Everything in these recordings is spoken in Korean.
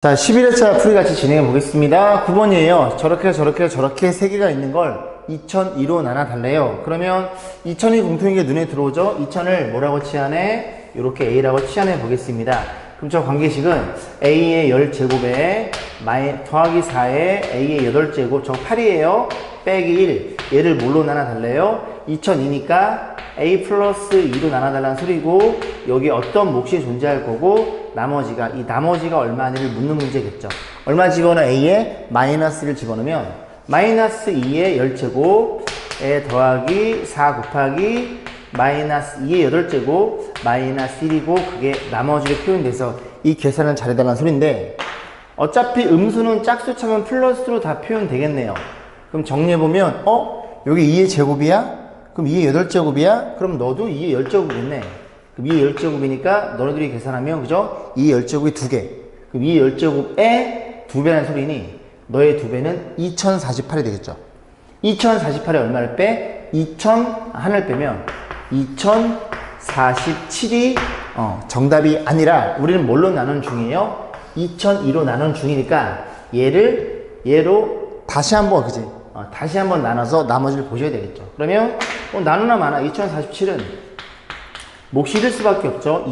자, 11회차 풀이 같이 진행해 보겠습니다. 9번이에요. 저렇게 3개가 있는 걸 2002로 나눠달래요. 그러면 2000이 공통인 게 눈에 들어오죠? 2000을 뭐라고 치환해? 이렇게 A라고 치환해 보겠습니다. 그럼 저 관계식은 A의 10제곱에 더하기 4에 A의 8제곱, 저 8이에요. 빼기 1. 얘를 뭘로 나눠달래요? 2002니까 A 플러스 2로 나눠달라는 소리고, 여기 어떤 몫이 존재할 거고, 이 나머지가 얼마냐를 묻는 문제겠죠. 얼마 집어넣어? A에 마이너스 1을 집어넣으면 마이너스 2의 10제곱에 더하기 4 곱하기 마이너스 2의 8제곱 마이너스 1이고, 그게 나머지로 표현돼서 이 계산을 잘해달라는 소리인데, 어차피 음수는 짝수 차면 플러스로 다 표현되겠네요. 그럼 정리해보면 여기 2의 제곱이야? 그럼 2의 8제곱이야? 그럼 너도 2의 10제곱이겠네. 그럼 2의 10제곱이니까 너네들이 계산하면, 그죠? 2의 10제곱이 2개. 그럼 2의 10제곱에 2배라는 소리니 너의 2배는 2048이 되겠죠. 2048에 얼마를 빼? 2000 하나를 빼면 2047이 정답이 아니라 우리는 뭘로 나눈 중이에요? 2002로 나눈 중이니까 얘로 다시 한번, 그지? 다시 한번 나눠서 나머지를 보셔야 되겠죠. 그러면 나누나 마나 2047은 몫이 1일 수밖에 없죠.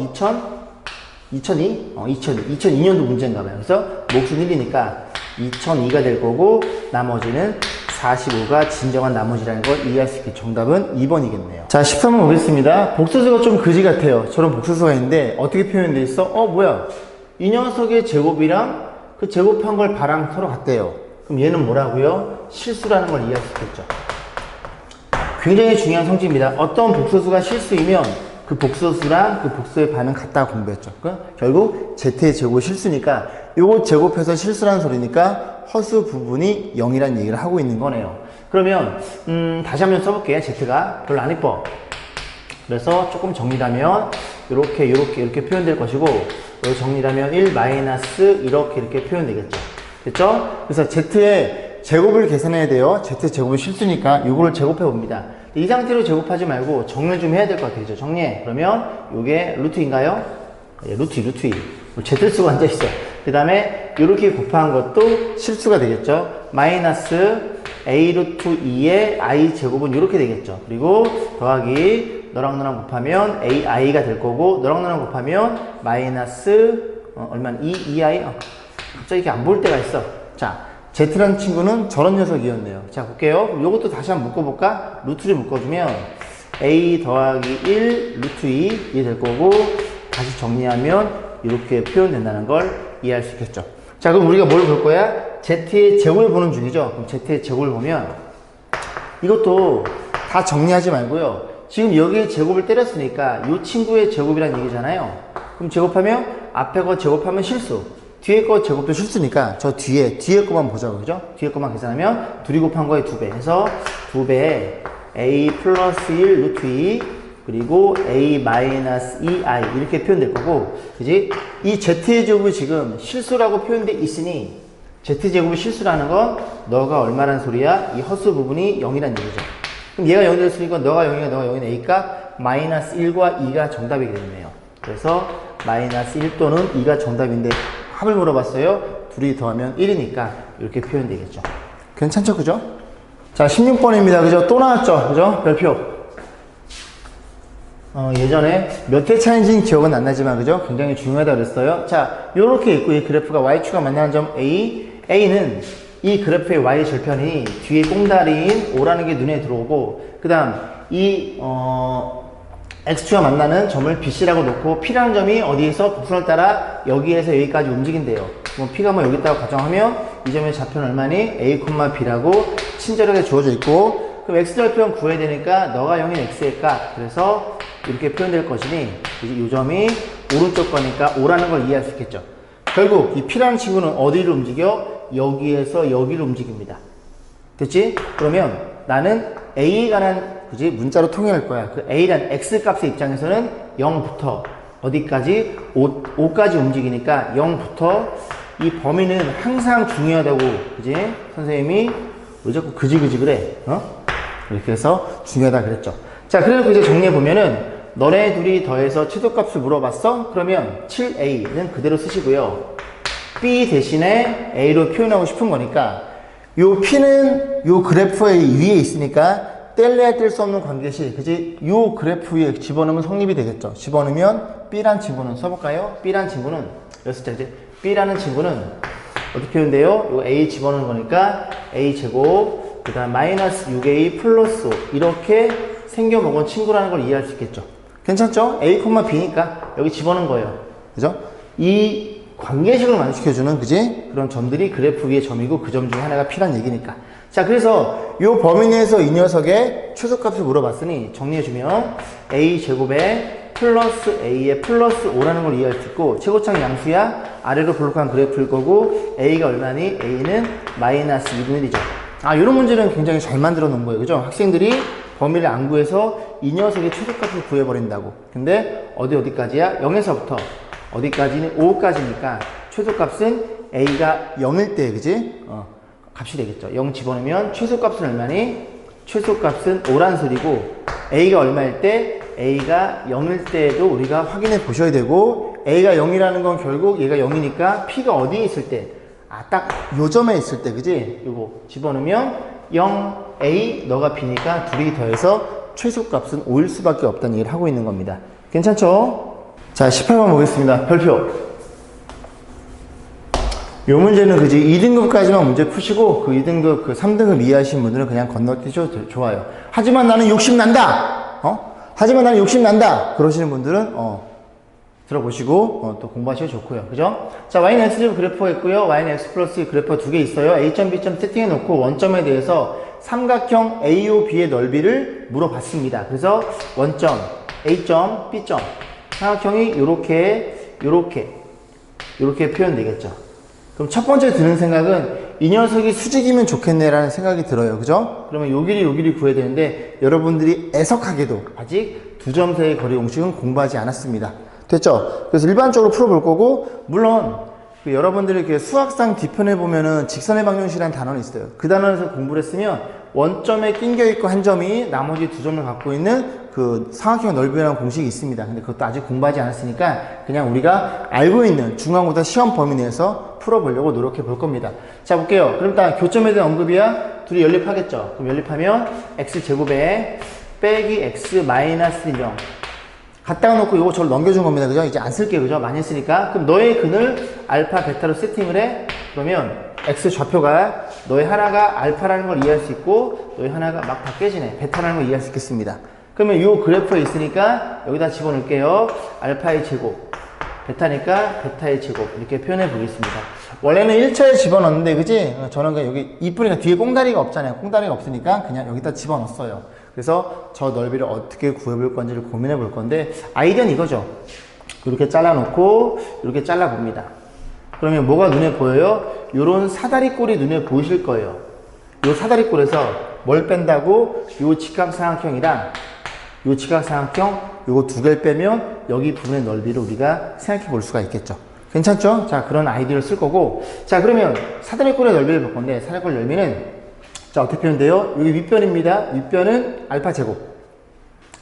2002년도 문제인가 봐요. 그래서 몫은 1이니까 2002가 될 거고, 나머지는 45가 진정한 나머지라는 걸 이해할 수 있게 정답은 2번이겠네요. 자, 13번 보겠습니다. 복소수가 좀 그지 같아요. 저런 복소수가 있는데 어떻게 표현되어 있어? 뭐야? 이 녀석의 제곱이랑 그 제곱한 걸 바랑 서로 같대요. 그럼 얘는 뭐라고요? 실수라는 걸 이해할 수 있겠죠. 굉장히 중요한 성질입니다. 어떤 복소수가 실수이면 그 복소수랑 그 복수의 반은 같다고 공부했죠. 결국 Z의 제곱이 실수니까 요거 제곱해서 실수라는 소리니까 허수 부분이 0이라는 얘기를 하고 있는 거네요. 그러면 다시 한번 써볼게요. Z가 별로 안 이뻐. 그래서 조금 정리하면 이렇게 표현될 것이고, 여기 정리하면 1 마이너스 이렇게 표현되겠죠. 됐죠? 그래서 Z의 제곱을 계산해야 돼요. Z 제곱이 실수니까 요거를 제곱해 봅니다. 이 상태로 제곱하지 말고 정리를 좀 해야 될 것 같아요. 정리해. 그러면 요게 루트인가요? 예, 루트 2. Z수가 앉아있어. 그 다음에 이렇게 곱한 것도 실수가 되겠죠. 마이너스 A 루트 2의 I 제곱은 이렇게 되겠죠. 그리고 더하기 너랑 곱하면 AI가 될 거고, 너랑 곱하면 마이너스 얼마나? 2I? 갑자기 이렇게 안 보일 때가 있어. 자, Z라는 친구는 저런 녀석이었네요. 자, 볼게요. 그럼 요것도 다시 한번 묶어볼까? 루트를 묶어주면 A 더하기 1 루트 2 이게 될 거고, 다시 정리하면 이렇게 표현된다는 걸 이해할 수 있겠죠. 자, 그럼 우리가 뭘 볼 거야? Z의 제곱을 보는 중이죠. 그럼 Z의 제곱을 보면 이것도 다 정리하지 말고요. 지금 여기에 제곱을 때렸으니까 이 친구의 제곱이란 얘기잖아요. 그럼 제곱하면 앞에 거 제곱하면 실수, 뒤에 거 제곱도 실수니까 저 뒤에 거만 보자고, 그죠? 뒤에 거만 계산하면 둘이 곱한 거에 2배 해서 2배에 A 플러스 1 루트 2 그리고 A 마이너스 2I 이렇게 표현될 거고, 그지? 이 Z의 제곱이 지금 실수라고 표현돼 있으니 Z 제곱이 실수라는 건 너가 얼마란 소리야? 이 허수 부분이 0이란 얘기죠. 그럼 얘가 0이 됐으니까 너가 0이면 A가 마이너스 1과 2가 정답이 되겠네요. 그래서 마이너스 1 또는 2가 정답인데 합을 물어봤어요. 둘이 더하면 1이니까 이렇게 표현되겠죠. 괜찮죠? 그죠? 자, 16번입니다. 그죠? 또 나왔죠? 그죠? 별표. 예전에 몇 회 차인지는 기억은 안 나지만, 그죠? 굉장히 중요하다고 그랬어요. 자, 요렇게 있고, 이 그래프가 Y축과 만나는 점 A는 이 그래프의 Y 절편이 뒤에 꽁다리인 O라는 게 눈에 들어오고, 그 다음, X축과 만나는 점을 BC라고 놓고, P라는 점이 어디에서 곡선을 따라 여기에서 여기까지 움직인대요. 그럼 P가 뭐 여기다가 가정하면 이 점의 좌표는 얼마니? A, B라고 친절하게 주어져 있고, 그럼 X절편 구해야 되니까 너가 0인 X의 값. 그래서 이렇게 표현될 것이니 이 점이 오른쪽 거니까 O라는 걸 이해할 수 있겠죠. 결국 이 P라는 친구는 어디를 움직여? 여기에서 여기를 움직입니다. 됐지? 그러면 나는 A에 관한, 그지? 문자로 통일할 거야. 그 A란 X 값의 입장에서는 0부터 어디까지? 5까지 움직이니까 0부터 이 범위는 항상 중요하다고, 그지? 선생님이 왜 자꾸 그지 그래? 이렇게 해서 중요하다 그랬죠. 자, 그래서 이제 정리해보면은 너네 둘이 더해서 최소값을 물어봤어? 그러면 7a는 그대로 쓰시고요. B 대신에 A로 표현하고 싶은 거니까 요 P는 요 그래프의 위에 있으니까 뗄래야 뗄 수 없는 관계시, 그지? 요 그래프 위에 집어넣으면 성립이 되겠죠. 집어넣으면 B란 친구는 써볼까요? B란 친구는 여섯 째, B라는 친구는 어떻게 표현돼요? 요 A 집어넣는 거니까 A 제곱 그 다음 마이너스 6A 플러스 5 이렇게 생겨먹은 친구라는 걸 이해할 수 있겠죠. 괜찮죠? A, B니까 여기 집어넣은 거예요. 그죠? 이 관계식을 만족시켜주는, 그지? 그런 점들이 그래프 위의 점이고 그 점 중에 하나가 P란 얘기니까. 자, 그래서 이 범위 내에서 이 녀석의 최소값을 물어봤으니 정리해주면 A 제곱에 플러스 A에 플러스 5라는 걸 이해할 수 있고, 최고창 양수야 아래로 볼록한 그래프일 거고, A가 얼마니? A는 마이너스 2분의 1이죠. 아, 이런 문제는 굉장히 잘 만들어 놓은 거예요. 그죠? 학생들이 범위를 안 구해서 이 녀석의 최소값을 구해버린다고. 근데 어디까지야? 0에서부터 어디까지는 5까지니까 최소값은 A가 0일 때, 그지? 값이 되겠죠. 0 집어넣으면 최소값은 얼마니? 최소값은 5란 소리고, A가 얼마일 때? A가 0일 때도 우리가 확인해 보셔야 되고, A가 0이라는 건 결국 얘가 0이니까 P가 어디에 있을 때? 아, 딱 요 점에 있을 때, 그지? 요거 집어넣으면 0, A, 너가 B니까 둘이 더해서 최소값은 5일 수밖에 없다는 얘기를 하고 있는 겁니다. 괜찮죠? 자, 18번 보겠습니다. 별표. 요 문제는 그지 2등급까지만 문제 푸시고 그 2등급 그 3등급 이해하신 분들은 그냥 건너뛰셔도 좋아요. 하지만 나는 욕심 난다. 하지만 나는 욕심 난다. 그러시는 분들은 들어보시고 또 공부하셔도 좋고요. 그죠? 자, y는 x제곱 그래프가 있고요. y는 x 플러스 그래프가 두 개 있어요. a점, b점 세팅해 놓고 원점에 대해서 삼각형 AOB의 넓이를 물어봤습니다. 그래서 원점, a점, b점 삼각형이 요렇게 표현되겠죠. 그럼 첫 번째 드는 생각은 이 녀석이 수직이면 좋겠네 라는 생각이 들어요. 그죠? 그러면 요 길이 구해야 되는데 여러분들이 애석하게도 아직 두 점 사이의 거리 공식은 공부하지 않았습니다. 됐죠? 그래서 일반적으로 풀어볼 거고, 물론 여러분들이 이렇게 수학상 뒤편에 보면은 직선의 방정식이라는 단어는 있어요. 그 단어에서 공부를 했으면 원점에 낑겨 있고 한 점이 나머지 두 점을 갖고 있는 그 삼각형 넓이라는 공식이 있습니다. 근데 그것도 아직 공부하지 않았으니까 그냥 우리가 알고 있는 중간고사 시험 범위 내에서 풀어보려고 노력해 볼 겁니다. 자, 볼게요. 그럼 일단 교점에 대한 언급이야. 둘이 연립하겠죠. 그럼 연립하면 x제곱에 빼기 x 마이너스 1명 갖다가 놓고 요거 저를 넘겨준 겁니다. 그죠? 이제 안 쓸게요. 그죠? 많이 했으니까. 그럼 너의 근을 알파, 베타로 세팅을 해. 그러면 x 좌표가 너의 하나가 알파라는 걸 이해할 수 있고 너의 하나가 막 바뀌어지네. 베타라는 걸 이해할 수 있겠습니다. 그러면 요 그래프에 있으니까 여기다 집어넣을게요. 알파의 제곱. 베타니까 베타의 제곱. 이렇게 표현해 보겠습니다. 원래는 1차에 집어넣는데, 그지? 저는 그냥 여기 이쁘니까 뒤에 꽁다리가 없잖아요. 꽁다리가 없으니까 그냥 여기다 집어넣었어요. 그래서 저 넓이를 어떻게 구해볼 건지를 고민해 볼 건데, 아이디어는 이거죠. 이렇게 잘라놓고 이렇게 잘라봅니다. 그러면 뭐가 눈에 보여요? 요런 사다리꼴이 눈에 보이실 거예요. 요 사다리꼴에서 뭘 뺀다고? 요 직각삼각형이랑 요 직각삼각형 요거 두 개를 빼면 여기 부분의 넓이를 우리가 생각해 볼 수가 있겠죠. 괜찮죠? 자, 그런 아이디어를 쓸 거고, 자, 그러면 사다리꼴의 넓이를 볼 건데, 사다리꼴 넓이는 자, 어떻게 표현돼요? 여기 윗변입니다. 윗변은 알파 제곱,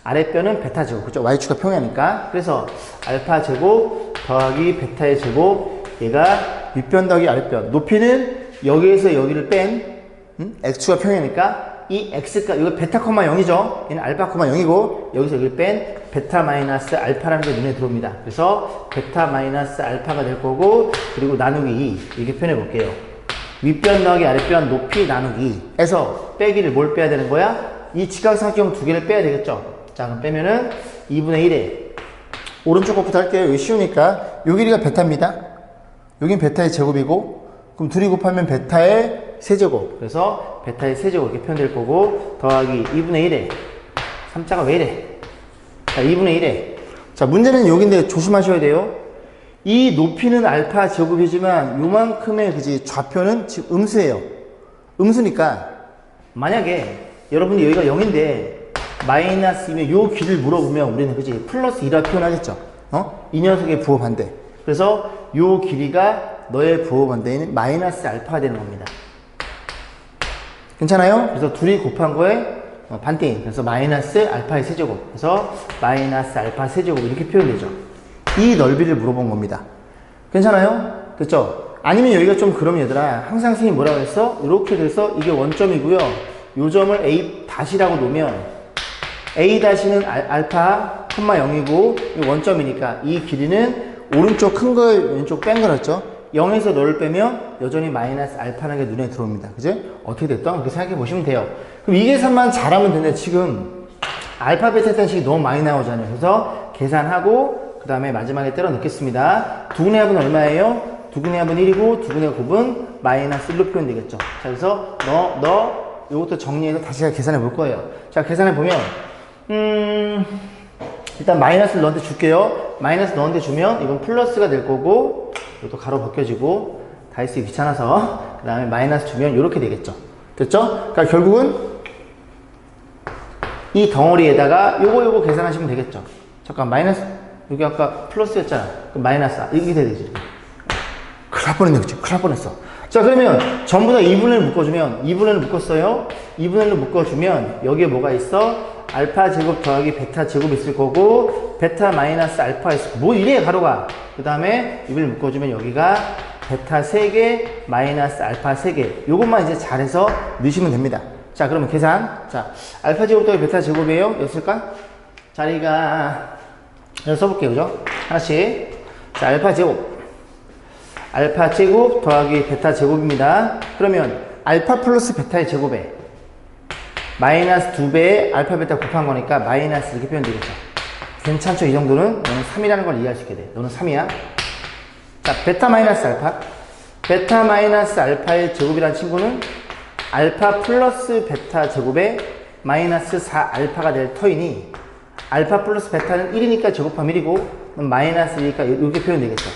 아랫변은 베타 제곱. 그죠? y축과 평행하니까. 그래서 알파 제곱 더하기 베타의 제곱, 얘가 윗변 더하기 아랫변. 높이는 여기에서 여기를 뺀 x축과 평행하니까 이 x가 이거 베타, 0이죠. 얘는 알파, 0이고 여기서 여기를 뺀 베타 마이너스 알파라는 게 눈에 들어옵니다. 그래서 베타 마이너스 알파가 될 거고, 그리고 나누기 2 이렇게 표현해 볼게요. 윗변 더하기 아랫변 높이 나누기 에서 빼기를 뭘 빼야 되는 거야? 이 직각삼각형 두 개를 빼야 되겠죠. 자, 그럼 빼면은 2분의 1에 오른쪽 것부터 할게요. 여기 쉬우니까 요 길이가 베타입니다. 여긴 베타의 제곱이고, 그럼 둘이 곱하면 베타의 세제곱. 그래서 베타의 세제곱 이렇게 표현될 거고, 더하기 2분의 1에 3자가 왜 이래? 자, 2분의 1에 자, 문제는 여기인데 조심하셔야 돼요. 이 높이는 알파 제곱이지만 요만큼의 그지 좌표는 지금 음수예요. 음수니까 만약에 여러분이 여기가 0인데 마이너스이면 요 길을 물어보면 우리는 그지 플러스 2라 표현하겠죠. 이 녀석의 부호 반대. 그래서 요 길이가 너의 부호 반대는 마이너스 알파가 되는 겁니다. 괜찮아요? 그래서 둘이 곱한 거에 반대인. 그래서 마이너스 알파의 세제곱. 그래서 마이너스 알파 세제곱 이렇게 표현되죠. 이 넓이를 물어본 겁니다. 괜찮아요? 그렇죠? 아니면 여기가 좀 그럼 얘들아 항상 선생님이 뭐라고 했어? 이렇게 돼서 이게 원점이고요. 요 점을 A 다시라고 놓으면 A 다시는 알파, 0이고 원점이니까 이 길이는 오른쪽 큰 거 왼쪽 뺀 거였죠. 0에서 너를 빼면 여전히 마이너스 알파라는 게 눈에 들어옵니다. 그지? 어떻게 됐던? 그렇게 생각해 보시면 돼요. 그럼 이 계산만 잘하면 되는데 지금 알파, 베타 탄식이 너무 많이 나오잖아요. 그래서 계산하고 그 다음에 마지막에 때려 넣겠습니다. 2분의 합은 얼마예요? 2분의 합은 1이고 2분의 곱은 마이너스 1로 표현되겠죠. 자, 그래서 요것도 정리해서 다시 계산해 볼 거예요. 자, 계산해 보면 일단 마이너스를 너한테 줄게요. 마이너스 너한테 주면 이건 플러스가 될 거고 이것도 가로 벗겨지고 다 쓰기 귀찮아서 그 다음에 마이너스 주면 이렇게 되겠죠. 됐죠? 그러니까 결국은 이 덩어리에다가 요거 계산하시면 되겠죠. 잠깐 마이너스 여기 아까 플러스였잖아. 그럼 마이너스 이렇게 돼야 되지. 큰일 날 뻔했네. 그치? 큰일 날 뻔했어. 자, 그러면 전부 다 2분의 1을 묶어주면 2분의 1을 묶었어요. 2분의 1을 묶어주면 여기에 뭐가 있어? 알파 제곱 더하기 베타 제곱 있을 거고 베타 마이너스 알파 있을 거고 뭐 이래 가로가. 그 다음에 2분의 1 묶어주면 여기가 베타 3개 마이너스 알파 3개 요것만 이제 잘해서 넣으시면 됩니다. 자, 그러면 계산. 자, 알파 제곱 더하기 베타 제곱이에요. 였을까? 자리가 여기 써볼게요. 그죠? 하나씩. 자, 알파 제곱 더하기 베타 제곱입니다. 그러면 알파 플러스 베타의 제곱에 마이너스 2배의 알파 베타 곱한 거니까 마이너스 이렇게 표현되겠죠. 괜찮죠? 이 정도는 너는 3이라는 걸 이해할 수 있게 돼. 너는 3이야. 자, 베타 마이너스 알파의 제곱이라는 친구는 알파 플러스 베타 제곱에 마이너스 4알파가 될 터이니 알파 플러스 베타는 1이니까 제곱하면 1이고 마이너스 1이니까 이렇게 표현되겠죠.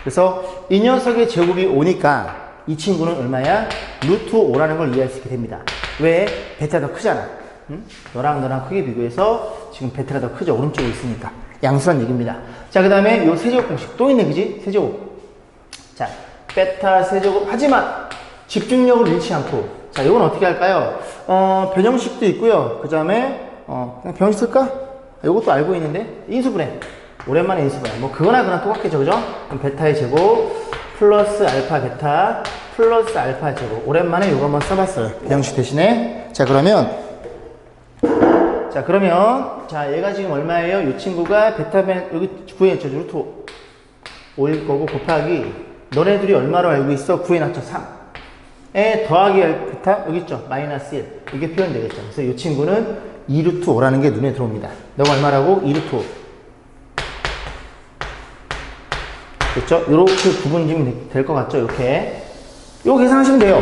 그래서 이 녀석의 제곱이 5니까 이 친구는 얼마야? 루트 5라는 걸 이해할 수 있게 됩니다. 왜? 베타가 더 크잖아. 응? 너랑 크게 비교해서 지금 베타가 더 크죠. 오른쪽에 있으니까. 양수란 얘기입니다. 자, 그 다음에 요 세제곱 공식 또 있네. 그지? 세제곱. 자, 베타 세제곱. 하지만 집중력을 잃지 않고. 자, 이건 어떻게 할까요? 변형식도 있고요. 그 다음에 그냥 변형식 쓸까? 이것도 알고 있는데 인수분해. 오랜만에 인수분해. 뭐 그거나 똑같겠죠. 그죠? 그럼 베타의 제곱 플러스 알파 베타 플러스 알파 제곱. 오랜만에 이거 한번 써봤어요. 변형식 대신에. 자, 그러면 얘가 지금 얼마예요? 이 친구가 베타벤 여기 구해놨죠. 루트 5일 거고 곱하기 너네들이 얼마로 알고 있어? 구해놨죠. 3에 더하기 베타 여기 있죠. 마이너스 1 이게 표현되겠죠. 그래서 이 친구는 2루트 5라는 게 눈에 들어옵니다. 너가 얼마라고? 2루트 5. 됐죠? 이렇게 구분지면 될 것 같죠? 이렇게. 이거 계산하시면 돼요.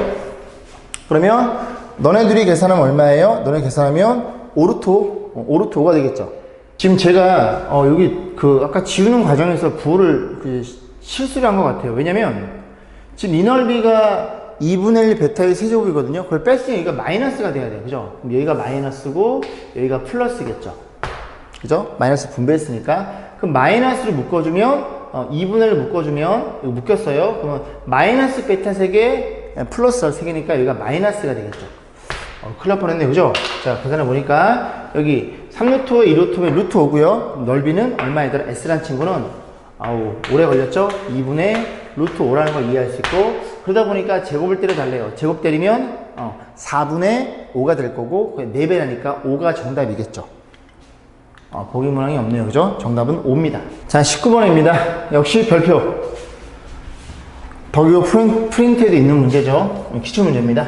그러면 너네들이 계산하면 얼마예요? 너네 계산하면 5루트 5가 되겠죠. 지금 제가 여기 아까 지우는 과정에서 부호를 실수를 한 것 같아요. 왜냐면 지금 이 넓이가 2분의 1 베타의 세제곱이거든요. 그걸 뺐으니 여기가 마이너스가 돼야 돼요. 그죠? 그럼 여기가 마이너스고 여기가 플러스겠죠. 그죠? 마이너스 분배했으니까. 그럼 마이너스를 묶어주면 2분의 1을 묶어주면 이거 묶였어요. 그러면 마이너스 베타 3개 플러스 3개니까 여기가 마이너스가 되겠죠. 큰일 날 뻔했네. 그죠? 자, 계산해 보니까 여기 3루트 5에 2루트면 루트 5고요. 넓이는 얼마이더라? S란 친구는 오래 걸렸죠? 2분의 루트 5라는 걸 이해할 수 있고 그러다 보니까 제곱을 때려 달래요. 제곱 때리면 4분의 5가 될 거고 4배라니까 5가 정답이겠죠. 보기 문항이 없네요. 그죠? 정답은 5입니다. 자, 19번입니다. 역시 별표. 덕이고 프린트에도 있는 문제죠. 기출 문제입니다.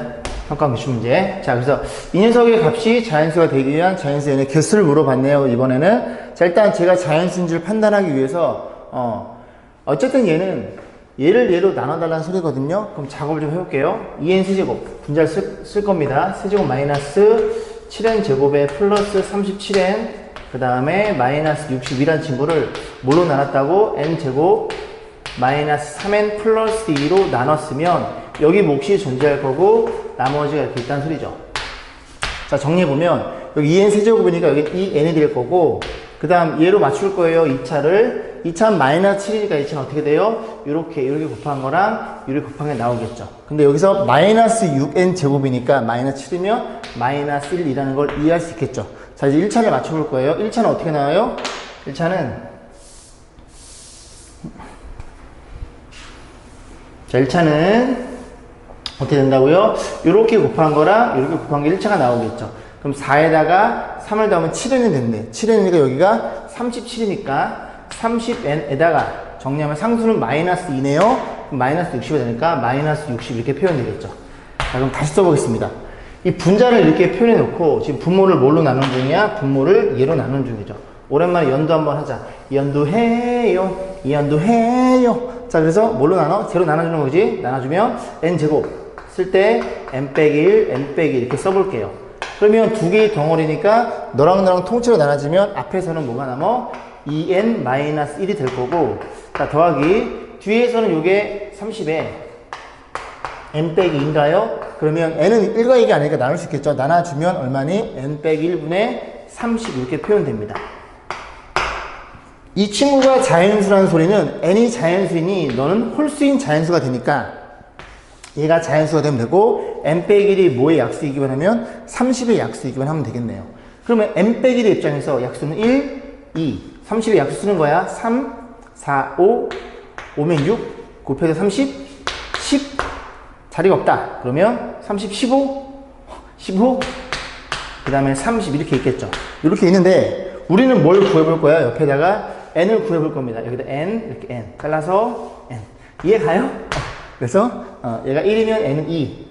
평가 기출 문제. 자, 그래서 이 녀석의 값이 자연수가 되기 위한 자연수 n의 개수를 물어봤네요. 이번에는. 자, 일단 제가 자연수인지를 판단하기 위해서 어쨌든 얘를 얘로 나눠달라는 소리거든요. 그럼 작업을 좀 해볼게요. 2n 세제곱 분자를 쓸 겁니다. 세제곱 마이너스 7n 제곱에 플러스 37n 그 다음에 마이너스 62란 친구를 뭘로 나눴다고? n제곱 마이너스 3n 플러스 2로 나눴으면 여기 몫이 존재할 거고 나머지가 이렇게 있다는 소리죠. 자, 정리해보면 여기 2n 세제곱이니까 여기 이 n이 될 거고 그 다음 얘로 맞출 거예요. 2차를 2차는 마이너스 7이니까 2차는 어떻게 돼요? 이렇게 곱한 거랑 이렇게 곱한 게 나오겠죠. 근데 여기서 마이너스 6n 제곱이니까 마이너스 7이면 마이너스 1이라는 걸 이해할 수 있겠죠. 자, 이제 1차를 맞춰볼 거예요. 1차는 어떻게 나와요? 1차는 자, 1차는 어떻게 된다고요? 이렇게 곱한 거랑 이렇게 곱한 게 1차가 나오겠죠. 그럼 4에다가 3을 더하면 7n이 됐네. 7n이니까 여기가 37이니까 30n에다가 정리하면 상수는 마이너스 2네요. 그럼 마이너스 60이 되니까 마이너스 60 이렇게 표현되겠죠. 자, 그럼 다시 써보겠습니다. 이 분자를 이렇게 표현해 놓고 지금 분모를 뭘로 나눈 중이야? 분모를 얘로 나눈 중이죠. 오랜만에 연두 한번 하자. 연두해요. 연두해요. 자, 그래서 뭘로 나눠? 제로 나눠주는 거지. 나눠주면 n제곱 쓸 때 n 빼기 1, n 빼기 이렇게 써볼게요. 그러면 두 개의 덩어리니까 너랑 나랑 통째로 나눠지면 앞에서는 뭐가 남어? 2n-1이 될 거고, 자, 더하기 뒤에서는 요게 30에 n 빼기 2인가요? 그러면 n은 1과 2가 아니니까 나눌 수 있겠죠. 나눠주면 얼마니? n 빼기 1분의 30 이렇게 표현됩니다. 이 친구가 자연수라는 소리는 n이 자연수이니 너는 홀수인 자연수가 되니까 얘가 자연수가 되면 되고, n 빼기 1이 뭐의 약수이기만 하면 30의 약수이기만 하면 되겠네요. 그러면 n 빼기 1의 입장에서 약수는 1, 2, 30의 약수 쓰는 거야. 3, 4, 5, 5면 6, 곱해서 30, 10, 자리가 없다. 그러면 30, 15, 15, 그 다음에 30 이렇게 있겠죠. 이렇게 있는데 우리는 뭘 구해볼 거야? 옆에다가 n을 구해볼 겁니다. 여기다 n, 이렇게 n 잘라서 n. 이해 가요? 그래서 얘가 1이면 n은 2,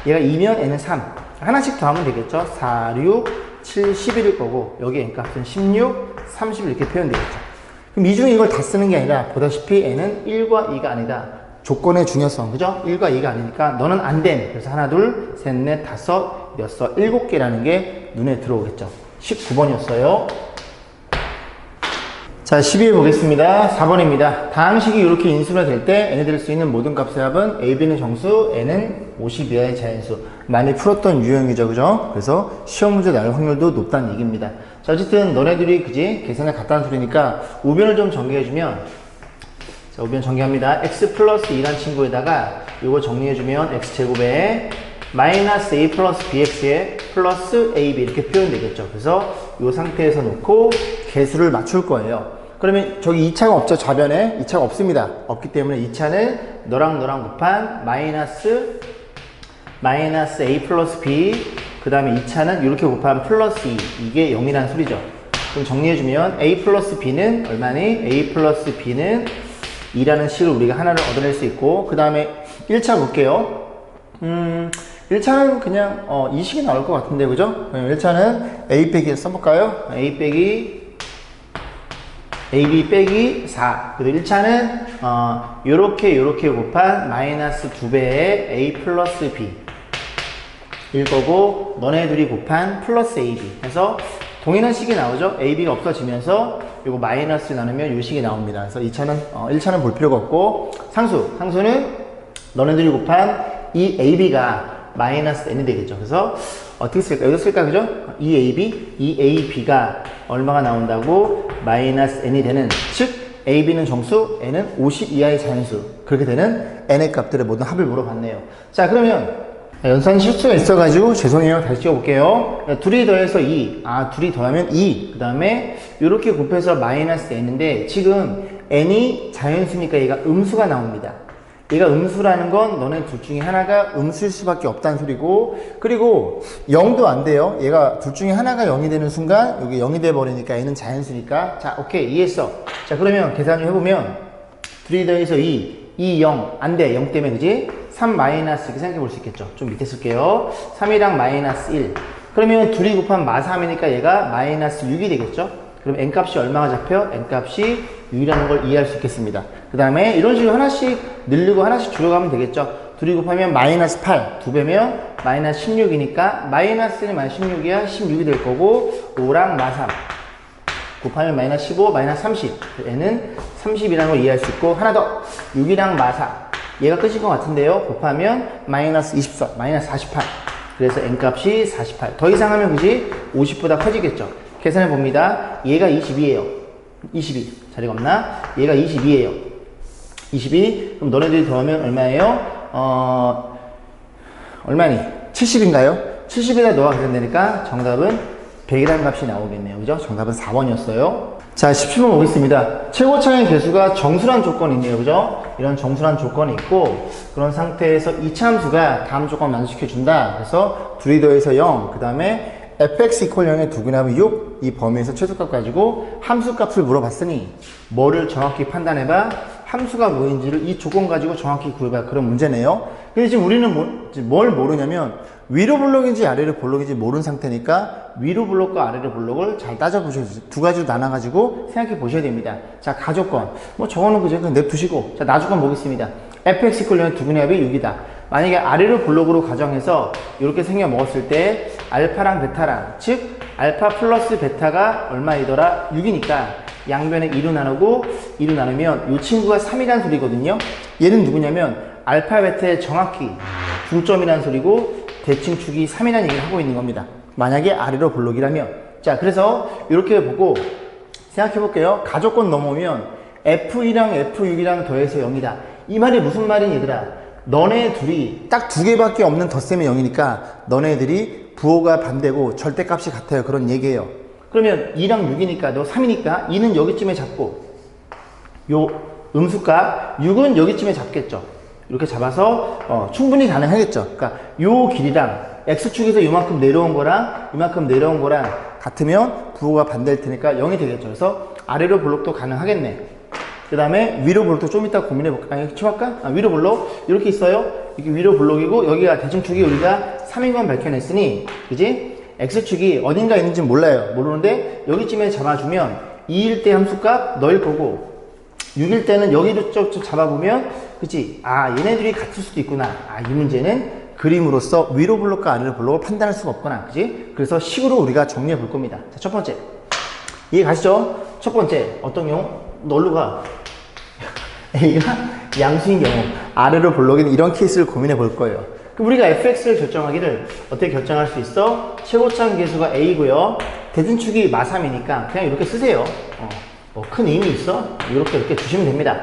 얘가 2면 n은 3. 하나씩 더하면 되겠죠. 4, 6, 7, 11일 거고 여기 n값은 16, 30 이렇게 표현되겠죠. 그럼 이 중에 이걸 다 쓰는 게 아니라 보다시피 n은 1과 2가 아니다. 조건의 중요성, 그죠? 1과 2가 아니니까 너는 안 됨. 그래서 하나, 둘, 셋, 넷, 다섯, 여섯, 7개라는 게 눈에 들어오겠죠. 19번이었어요. 자, 12회 보겠습니다. 4번입니다. 다항식이 이렇게 인수가 될 때 n이 될 수 있는 모든 값의 합은 a, b는 정수, n은 50 이하의 자연수. 많이 풀었던 유형이죠, 그죠? 그래서 시험 문제 나올 확률도 높다는 얘기입니다. 자, 어쨌든 너네들이 그지 계산을 갔다는 소리니까 우변을 좀 전개해주면, 자, 우변 전개합니다. x 플러스 2란 친구에다가 이거 정리해주면 x제곱에 마이너스 a 플러스 bx에 플러스 ab 이렇게 표현되겠죠. 그래서 이 상태에서 놓고 개수를 맞출 거예요. 그러면 저기 2차가 없죠. 좌변에 2차가 없습니다. 없기 때문에 2차는 너랑 곱한 마이너스 a 플러스 b, 그 다음에 2차는 이렇게 곱한 플러스 2, 이게 0이라는 소리죠. 그럼 정리해주면 a 플러스 b는 얼마니? a 플러스 b는 2라는 식을 우리가 하나를 얻어낼 수 있고, 그 다음에 1차 볼게요. 1차는 그냥 이 식이 나올 것 같은데, 그죠? 1차는 a 빼기 써볼까요? a 빼기 ab 빼기 4. 그리고 1차는 요렇게 곱한 마이너스 2배의 a 플러스 b 일 거고, 너네들이 곱한 플러스 ab. 그래서 동일한 식이 나오죠. ab가 없어지면서 요거 마이너스 나누면 요 식이 나옵니다. 그래서 1차는 볼 필요가 없고, 상수는 너네들이 곱한 이 ab가 마이너스 n이 되겠죠. 그래서 어떻게 쓸까? 여기서 쓸까? 그죠? 이 ab가 얼마가 나온다고? 마이너스 n이 되는, 즉 ab는 정수, n은 50 이하의 자연수. 그렇게 되는 n의 값들의 모든 합을 물어봤네요. 자, 그러면 연산 실수가 있어가지고 죄송해요. 다시 찍어볼게요. 둘이 더해서 2. 둘이 더하면 2. 그 다음에 이렇게 곱해서 마이너스 n인데, 지금 n이 자연수니까 얘가 음수가 나옵니다. 얘가 음수라는 건 너네 둘 중에 하나가 음수일 수밖에 없다는 소리고, 그리고 0도 안 돼요. 얘가 둘 중에 하나가 0이 되는 순간 여기 0이 돼버리니까 얘는 자연수니까. 자, 오케이, 이해했어. 자, 그러면 계산 좀 해보면 둘이 더해서 2, 0 안 돼. 0 때문에, 그지? 3 마이너스 이렇게 생각해 볼 수 있겠죠. 좀 밑에 쓸게요. 3이랑 마이너스 1. 그러면 둘이 곱한 마3이니까 얘가 마이너스 6이 되겠죠. 그럼 n값이 얼마가 잡혀? n값이 6이라는 걸 이해할 수 있겠습니다. 그 다음에 이런 식으로 하나씩 늘리고 하나씩 줄여가면 되겠죠. 둘이 곱하면 마이너스 8, 2배면 마이너스 16이니까 마이너스는 마이너스 16이야 16이 될 거고, 5랑 마3 곱하면 마이너스 15, 마이너스 30. n은 30이라는 걸 이해할 수 있고, 하나 더 6이랑 마4 얘가 끝인 것 같은데요. 곱하면 마이너스 24, 마이너스 48. 그래서 n값이 48. 더 이상 하면 그지 50보다 커지겠죠. 계산해 봅니다. 얘가 22예요. 22. 자리가 없나? 얘가 22예요. 22. 그럼 너네들이 더하면 얼마예요? 얼마니? 70인가요? 70에다 너가 계산되니까 정답은 100이라는 값이 나오겠네요. 그죠? 정답은 4번이었어요. 자, 17번 보겠습니다. 최고차의 개수가 정수란 조건이 있네요. 그죠? 이런 정수란 조건이 있고, 그런 상태에서 이차 함수가 다음 조건을 만족시켜 준다. 그래서 둘이 더해서 0, 그 다음에 fx 이퀄 0에 두근하면 6, 이 범위에서 최소값 가지고 함수값을 물어봤으니 뭐를 정확히 판단해봐? 함수가 뭐인지를 이 조건 가지고 정확히 구해봐. 그런 문제네요. 근데 지금 우리는 뭘 모르냐면 위로 블록인지 아래로 블록인지 모르는 상태니까 위로 블록과 아래로 블록을 잘 따져보셔야 돼요. 두 가지로 나눠가지고 생각해 보셔야 됩니다. 자, 가조건. 뭐 저거는 그냥 냅두시고. 자, 나조건 보겠습니다. fx 이퀄 0의 두근의 합이 6이다. 만약에 아래로 블록으로 가정해서 이렇게 생겨 먹었을 때 알파랑 베타랑, 즉 알파 플러스 베타가 얼마이더라? 6이니까 양변에 2로 나누고 2로 나누면 이 친구가 3이라는 소리거든요. 얘는 누구냐면 알파 베타의 정확히 중점이라는 소리고 대칭축이 3이라는 얘기를 하고 있는 겁니다. 만약에 아래로 블록이라면. 자, 그래서 이렇게 보고 생각해 볼게요. 가조건 넘어오면 F2랑 F6이랑 더해서 0이다. 이 말이 무슨 말이니 얘들아? 너네 둘이 딱 두 개밖에 없는 덧셈이 0이니까 너네들이 부호가 반대고 절대값이 같아요. 그런 얘기예요. 그러면 2랑 6이니까 너 3이니까 2는 여기쯤에 잡고 요 음수값 6은 여기쯤에 잡겠죠. 이렇게 잡아서 충분히 가능하겠죠. 그러니까 요 길이랑 x축에서 요만큼 내려온 거랑 이만큼 내려온 거랑 같으면 부호가 반대일 테니까 0이 되겠죠. 그래서 아래로 블록도 가능하겠네. 그 다음에 위로 블록도 좀 이따 고민해볼까? 아니, 치워할까? 위로 블록 이렇게 있어요. 이게 위로 블록이고 여기가 대칭축이 우리가 3인 건 밝혀냈으니 그지? x축이 어딘가 있는지 몰라요. 모르는데 여기쯤에 잡아주면 2일 때 함수값 너일 거고 6일 때는 여기를 쭉 잡아보면 그치? 아, 얘네들이 같을 수도 있구나. 아, 이 문제는 그림으로써 위로 블록과 아래로 블록을 판단할 수가 없구나. 그치? 그래서 식으로 우리가 정리해 볼 겁니다. 자, 첫 번째. 이해 가시죠? 첫 번째. 어떤 경우? 널로 가. A가 양수인 경우. 아래로 블록인 이런 케이스를 고민해 볼 거예요. 그럼 우리가 fx를 결정하기를 어떻게 결정할 수 있어? 최고차항 계수가 a고요. 대진축이 마삼이니까 그냥 이렇게 쓰세요. 뭐 큰 의미 있어? 이렇게 주시면 됩니다.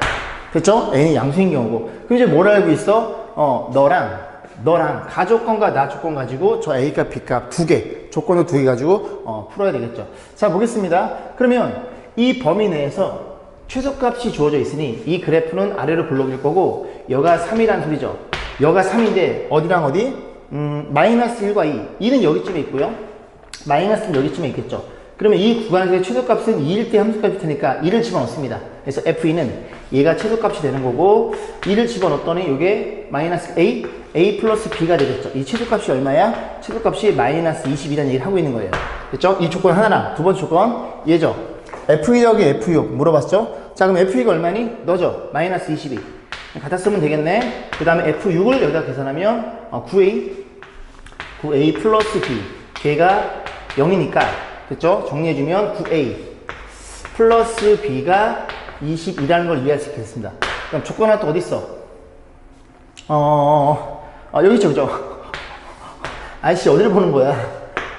됐죠? a는 양수인 경우고. 그럼 이제 뭘 알고 있어? 너랑 가조건과 나 조건 가지고 저 a값 b값 두 개, 조건을 두 개 가지고 풀어야 되겠죠. 자, 보겠습니다. 그러면 이 범위 내에서 최소값이 주어져 있으니 이 그래프는 아래로 블록일 거고 여가 3이라는 소리죠. 여가 3인데 어디랑 어디? 마이너스 1과 2. 2는 여기쯤에 있고요. 마이너스는 여기쯤에 있겠죠. 그러면 이 구간에서의 최소값은 2일 때 함수값이 테니까 2를 집어넣습니다. 그래서 F2는 얘가 최소값이 되는 거고 2를 집어넣었더니 이게 마이너스 A 플러스 B가 되겠죠. 이 최소값이 얼마야? 최소값이 마이너스 20이라는 얘기를 하고 있는 거예요. 됐죠? 이 조건 하나랑 두 번째 조건 얘죠. F2 더하기 F6 물어봤죠? 자, 그럼 F2가 얼마니? 너죠? 마이너스 22. 갖다 쓰면 되겠네. 그 다음에 F6을 여기다 계산하면 9A 플러스 B 걔가 0이니까 됐죠? 정리해주면 9A 플러스 B가 22라는 걸 이해할 수 있겠습니다. 그럼 조건 하나 또 어디 있어? 여기 있죠, 그죠? 아이씨, 어디를 보는 거야?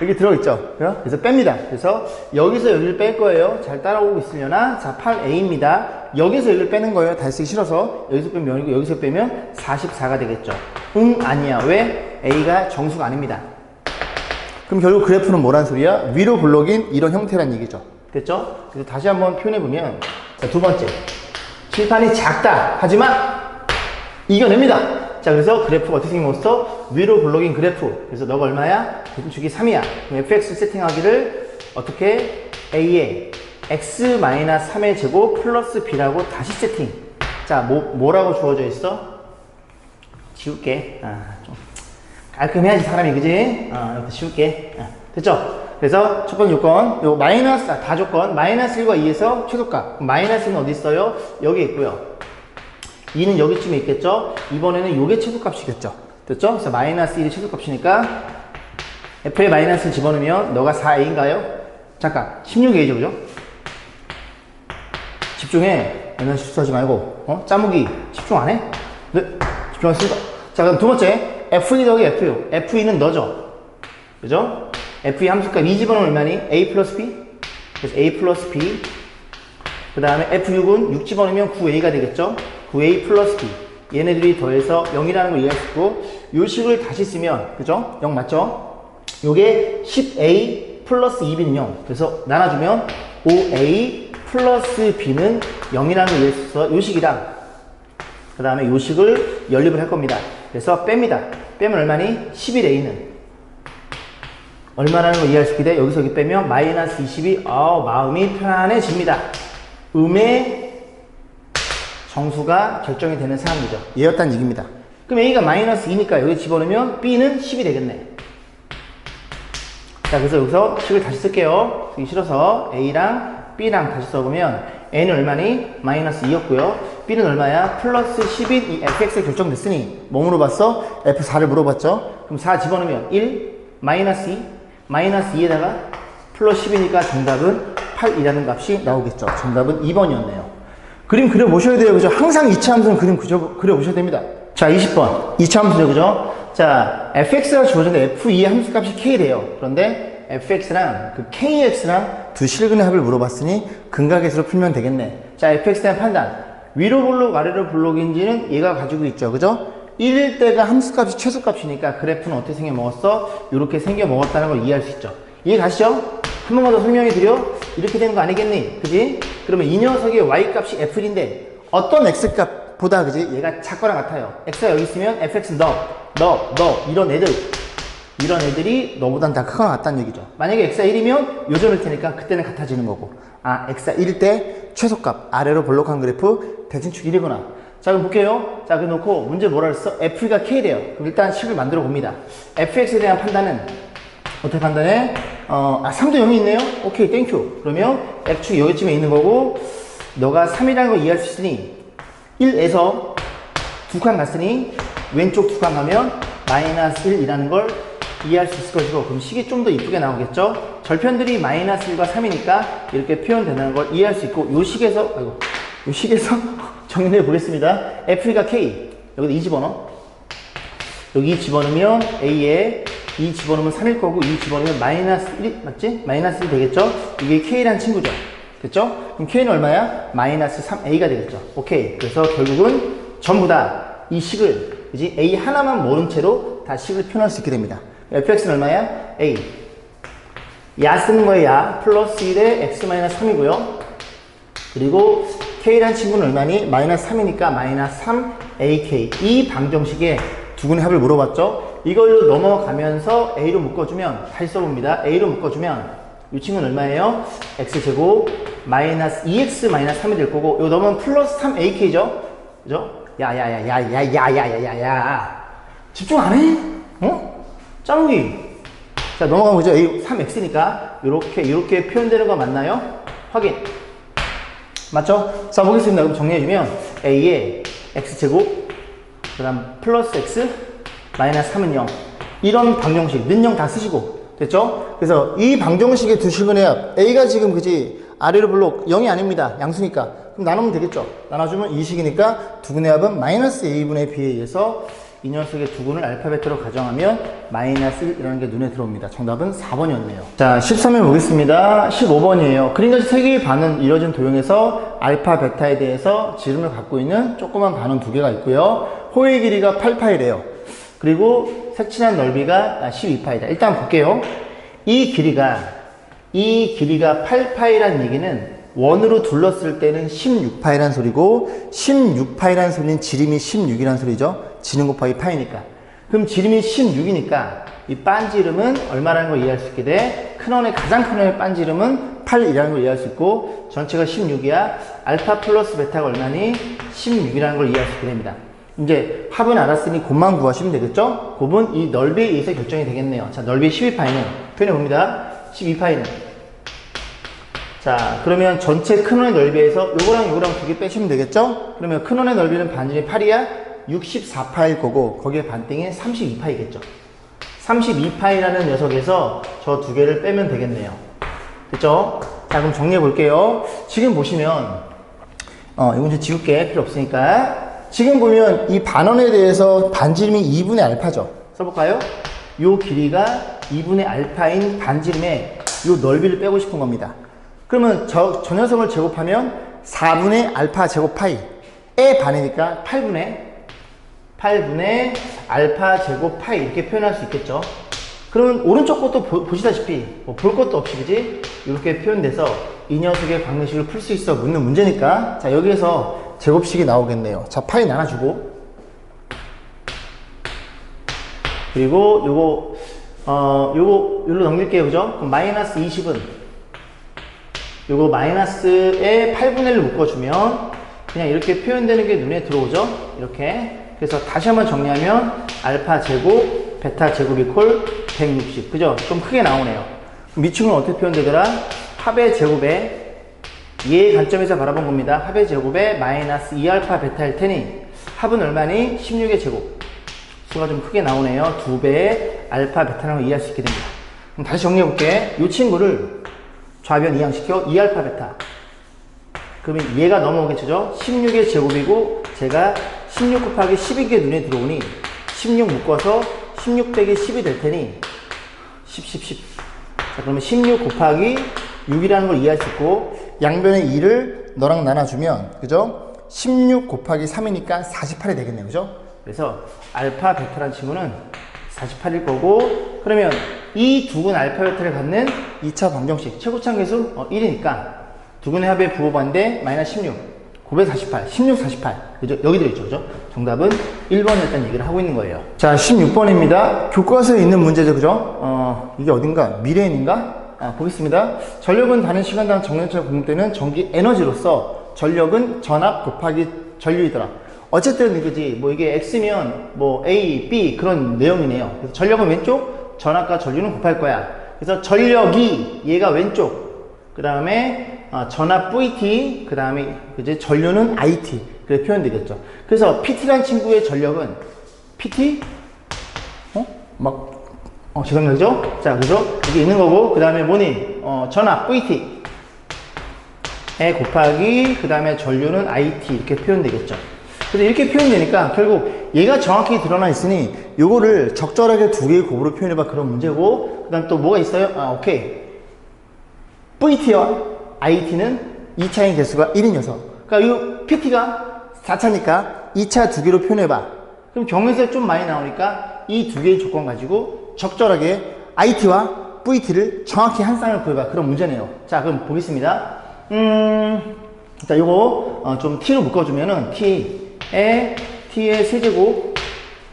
여기 들어있죠? 그래서 뺍니다. 그래서 여기서 여기를 뺄 거예요. 잘 따라오고 있으려나? 자, 8A입니다. 여기서 여기를 빼는 거예요. 다시 쓰기 싫어서. 여기서 빼면 0이고 여기서 빼면 44가 되겠죠. 아니야. 왜? A가 정수가 아닙니다. 그럼 결국 그래프는 뭐란 소리야? 위로 블록인 이런 형태란 얘기죠. 됐죠? 그래서 다시 한번 표현해보면 자, 두 번째. 칠판이 작다. 하지만 이겨냅니다. 자, 그래서 그래프가 어떻게 생겼어? 위로 블록인 그래프. 그래서 너가 얼마야? 대칭축이 3이야. 그럼 fx 세팅하기를 어떻게? a에 x-3의 제곱 플러스 b라고 다시 세팅. 자, 뭐라고 주어져 있어? 지울게. 좀 깔끔해야지 사람이, 그지? 이렇게 지울게. 됐죠? 그래서 첫 번째 조건, 요 마이너스, 다 조건, 마이너스 1과 2에서 최소값. 마이너스는 어디 있어요? 여기 있고요. 2는 여기쯤에 있겠죠? 이번에는 요게 최소값이겠죠? 됐죠? 그래서 마이너스 1이 최소값이니까 f에 마이너스를 집어넣으면 너가 4a인가요? 잠깐, 16a죠, 그죠? 집중해. 맨날 실수하지 말고. 짜무기 집중 안 해? 네, 집중하겠습니다. 자, 그럼 두 번째 f2 더하기 f6. f2는 너죠? 그죠? f2 함수값 2 집어넣으면 얼마니? a 플러스 b? 그래서 a 플러스 b. 그 다음에 f6은 6 집어넣으면 9a가 되겠죠? 9a 플러스 b. 얘네들이 더해서 0이라는 걸 이해할 수 있고, 요 식을 다시 쓰면, 그죠? 0 맞죠? 요게 10a 플러스 2b는 0. 그래서 나눠주면 5a 플러스 b는 0이라는 걸 이해할 수 있어. 요 식이랑 그 다음에 요 식을 연립을 할 겁니다. 그래서 뺍니다. 빼면 얼마니? 11a는 얼마라는 걸 이해할 수 있게 돼? 여기서 여기 빼면 마이너스 20이 마음이 편안해집니다. 음의 정수가 결정이 되는 상황이죠. 얘였다는 얘기입니다. 그럼 a가 마이너스 2니까 여기 집어넣으면 b는 10이 되겠네. 자, 그래서 여기서 식을 다시 쓸게요. 쓰기 싫어서 a랑 b랑 다시 써보면 a는 얼마니? 마이너스 2였고요. b는 얼마야? 플러스 10인 이 fx에 결정됐으니 뭐 물어봤어? f4를 물어봤죠? 그럼 4 집어넣으면 1, 마이너스 2, 마이너스 2에다가 플러스 10이니까 정답은 8이라는 값이 나오겠죠. 정답은 2번이었네요. 그림 그려보셔야 돼요. 그죠? 항상 2차 함수는 그림 그려보셔야 됩니다. 자, 20번. 2차 함수죠. 그죠? 자, fx가 주어졌는데 f2의 함수값이 k래요. 그런데 fx랑 그 kx랑 두 실근의 합을 물어봤으니 근각에서로 풀면 되겠네. 자, fx에 대한 판단. 위로 볼록 아래로 볼록인지는 얘가 가지고 있죠. 그죠? 1일 때가 함수값이 최소값이니까 그래프는 어떻게 생겨 먹었어? 이렇게 생겨 먹었다는 걸 이해할 수 있죠. 이해 가시죠? 한 번만 더 설명해 드려. 이렇게 되는 거 아니겠니? 그지? 그러면 이 녀석의 y값이 f인데 어떤 x값보다 그지? 얘가 작거나 같아요. x가 여기 있으면 fx 너 이런 애들이 너보단 다 크거나 같다는 얘기죠. 만약에 x가 1이면 요점일 테니까 그때는 같아지는 거고, 아, x가 1일 때 최소값 아래로 볼록한 그래프 대칭축 1이구나. 자, 그럼 볼게요. 자, 그래 놓고 문제 뭐라 그랬어? f가 k래요. 그럼 일단 식을 만들어 봅니다. fx에 대한 판단은 어떻게 판단해? 3도 0이 있네요? 오케이, 땡큐. 그러면 x축이 여기쯤에 있는 거고, 너가 3이라는 걸 이해할 수 있으니 1에서 두 칸 갔으니 왼쪽 두 칸 가면 마이너스 1이라는 걸 이해할 수 있을 것이고, 그럼 식이 좀 더 이쁘게 나오겠죠? 절편들이 마이너스 1과 3이니까 이렇게 표현된다는 걸 이해할 수 있고, 요 식에서 정리해 보겠습니다. f가 k, 여기다 2 집어넣어. 여기 2 집어넣으면 a에 2 집어넣으면 3일 거고, 2 집어넣으면 마이너스 1, 맞지? 마이너스 1 되겠죠? 이게 k란 친구죠. 됐죠? 그럼 k는 얼마야? 마이너스 3a가 되겠죠. 오케이. 그래서 결국은 전부 다 이 식을, 그지? a 하나만 모른 채로 다 식을 표현할 수 있게 됩니다. fx는 얼마야? a. 야 쓰는 거예요, 야. 플러스 1에 x 마이너스 3이고요. 그리고 k란 친구는 얼마니? 마이너스 3이니까 마이너스 3ak. 이 방정식에 두근의 합을 물어봤죠? 이걸로 넘어가면서 a로 묶어주면, 다시 써봅니다. a로 묶어주면 이 친구는 얼마예요? x제곱 마이너스 2x 마이너스 3이 될 거고, 이거 넘으면 플러스 3ak죠? 그죠? 야야야야야야야야야야, 집중 안 해? 어? 짱기. 자, 넘어가면 그죠? a 3x니까 이렇게 표현되는 거 맞나요? 확인. 맞죠? 자, 보겠습니다. 그럼 정리해주면 a에 x제곱 그 다음 플러스 x 마이너스 3은 0, 이런 방정식 는 0 다 쓰시고, 됐죠? 그래서 이 방정식의 두 식은 해야 a가 지금 그지 아래로 볼록 0이 아닙니다. 양수니까. 그럼 나누면 되겠죠? 나눠주면 이 식이니까 두근의 합은 마이너스 a분의 b에 의해서 이 녀석의 두근을 알파벳으로 가정하면 마이너스 1이라는 게 눈에 들어옵니다. 정답은 4번이었네요. 자, 13번 보겠습니다. 15번이에요. 그림같이 3개의 반은 이뤄진 도형에서 알파, 베타에 대해서 지름을 갖고 있는 조그만 반은 2개가 있고요. 호의 길이가 8파이래요. 그리고 색칠한 넓이가 12파이다. 일단 볼게요. 이 길이가 8파이라는 얘기는 원으로 둘렀을 때는 16파이란 소리고, 16파이란 소리는 지름이 16이란 소리죠. 지름 곱하기 파이니까. 그럼 지름이 16이니까 이 빤지름은 얼마라는 걸 이해할 수 있게 돼? 큰 원의 가장 큰 원의 빤지름은 8이라는 걸 이해할 수 있고, 전체가 16이야. 알파 플러스 베타가 얼마니? 16이라는 걸 이해할 수 있게 됩니다. 이제 합은 알았으니 곱만 구하시면 되겠죠? 곱은 이 넓이에 의해서 결정이 되겠네요. 자, 넓이 12파이는 표현해 봅니다. 12파이는, 자, 그러면 전체 큰 원의 넓이에서 요거랑 요거랑 2개 빼시면 되겠죠? 그러면 큰 원의 넓이는 반지름이 8이야 64파일 거고, 거기에 반띵이 32파이겠죠. 32파이라는 녀석에서 저 2개를 빼면 되겠네요. 됐죠? 자, 그럼 정리해 볼게요. 지금 보시면 이건 이제 지울게, 필요 없으니까. 지금 보면 이 반원에 대해서 반지름이 2분의 알파죠. 써볼까요? 요 길이가 2분의 알파인 반지름에 요 넓이를 빼고 싶은 겁니다. 그러면 저 녀석을 제곱하면 4분의 알파 제곱 파이에 반이니까 8분의 알파 제곱 파이, 이렇게 표현할 수 있겠죠. 그러면 오른쪽 것도 보시다시피 뭐 볼 것도 없이, 그지? 이렇게 표현돼서 이 녀석의 방정식을 풀 수 있어 묻는 문제니까, 자, 여기에서 제곱식이 나오겠네요. 자, 파이 나눠주고, 그리고 요걸로 넘길게요. 그죠? 그럼 마이너스 20은 요거 마이너스에 8분의 1을 묶어주면 그냥 이렇게 표현되는 게 눈에 들어오죠? 이렇게. 그래서 다시 한번 정리하면 알파 제곱, 베타 제곱 이퀄 160. 그죠? 좀 크게 나오네요. 미층은 어떻게 표현되더라? 합의 제곱에 얘의 관점에서 바라본 겁니다. 합의 제곱에 마이너스 2알파 베타일 테니 합은 얼마니? 16의 제곱. 수가 좀 크게 나오네요. 2배의 알파 베타라는 걸 이해할 수 있게 됩니다. 그럼 다시 정리해볼게. 이 친구를 좌변 이항시켜 2알파 베타. 그러면 얘가 넘어오겠죠? 16의 제곱이고 제가 16 곱하기 12개 눈에 들어오니 16 묶어서 16 빼기 10이 될 테니 10. 자, 그러면 16 곱하기 6이라는 걸 이해할 수 있고 양변의 2를 너랑 나눠주면 그죠? 16 곱하기 3이니까 48이 되겠네요. 그죠? 그래서 알파 베타라는 친구는 48일 거고 그러면 이 두근 알파 베타를 갖는 2차 방정식 최고차 계수 1이니까 두근의 합의 부호반대 마이너스 16 948 16 48 그죠? 여기 들어있죠. 그죠? 정답은 1번이었다는 얘기를 하고 있는 거예요. 자, 16번입니다. 교과서에 있는 문제죠. 그죠? 이게 어딘가? 미래인인가? 보겠습니다. 전력은 다른 시간당 정년차 공급 때는 전기 에너지로서 전력은 전압 곱하기 전류이더라. 어쨌든 그지 뭐 이게 X면 뭐 A, B 그런 내용이네요. 그래서 전력은 왼쪽, 전압과 전류는 곱할 거야. 그래서 전력이 얘가 왼쪽, 그 다음에 전압 VT, 그 다음에 그지 전류는 IT 그렇게 표현되겠죠. 그래서 PT란 친구의 전력은 PT 죄송해요. 자, 그죠? 이게 있는 거고 그 다음에 뭐니 전압 VT 에 곱하기 그 다음에 전류는 IT 이렇게 표현되겠죠. 그래서 이렇게 표현되니까 결국 얘가 정확히 드러나 있으니 요거를 적절하게 두 개의 곱으로 표현해봐 그런 문제고 그 다음 또 뭐가 있어요? 오케이. VT와 IT는 2차인 개수가 1인 녀석. 그러니까 이 PT가 4차니까 2차 두 개로 표현해봐. 그럼 경우에서 좀 많이 나오니까 이 두 개의 조건 가지고 적절하게 IT와 VT를 정확히 한 쌍을 구해봐 그런 문제네요. 자, 그럼 보겠습니다. 자, 요거 좀 T로 묶어주면은 T의 세제곱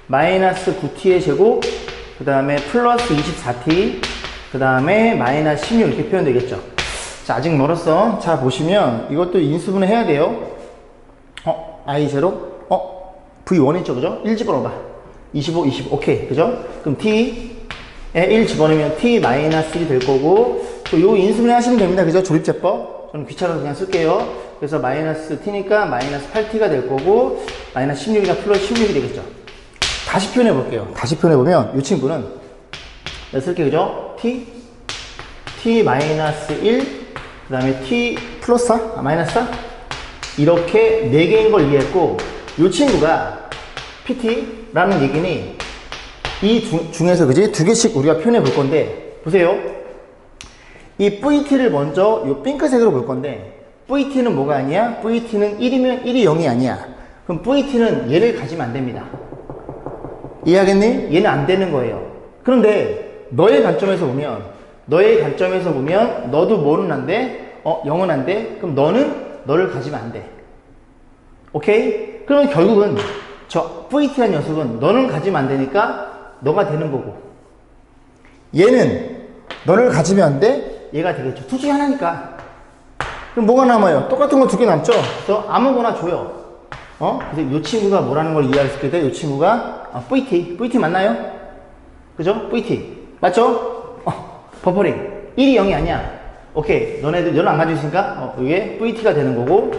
마이너스 9T의 제곱 그 다음에 플러스 24T 그 다음에 마이너스 16 이렇게 표현되겠죠. 자, 아직 멀었어. 자, 보시면 이것도 인수분해 해야 돼요. I0 V1 있죠. 그죠? 1 집어넣어봐. 25 오케이. 그죠? 그럼 T에 1 집어넣으면 T 마이너스 1이 될 거고 또 요 인수분해 하시면 됩니다. 그죠? 조립제법. 저는 귀찮아서 그냥 쓸게요. 그래서 마이너스 t니까 마이너스 8t가 될 거고 마이너스 16이나 플러스 16이 되겠죠. 다시 표현해 볼게요. 다시 표현해 보면 이 친구는 쓸게요. 그죠? t 마이너스 1 그 다음에 t 플러스 4 마이너스 4 이렇게 4개인 걸 이해했고 이 친구가 pt라는 얘기니 이 중에서 그지? 두 개씩 우리가 표현해 볼 건데 보세요. 이 VT를 먼저 이 핑크색으로 볼 건데 VT는 뭐가 아니야? VT는 1이면 1이 0이 아니야. 그럼 VT는 얘를 가지면 안 됩니다. 이해하겠니? 얘는 안 되는 거예요. 그런데 너의 관점에서 보면 너도 뭐는 안 돼? 0은 안 돼? 그럼 너를 가지면 안 돼. 오케이? 그러면 결국은 저 VT란 녀석은 너는 가지면 안 되니까 너가 되는 거고 얘는 너를 가지면 안 돼? 얘가 되겠죠. 둘 중에 하나니까. 그럼 뭐가 남아요? 똑같은 거 두 개 남죠? 그래서 아무거나 줘요. 그래서 이 친구가 뭐라는 걸 이해할 수 있게 돼? 이 친구가 VT 맞나요? 그죠? VT 맞죠? 버퍼링 1이 0이 아니야. 오케이. 너는 안 가지고 있으니까 이게 VT가 되는 거고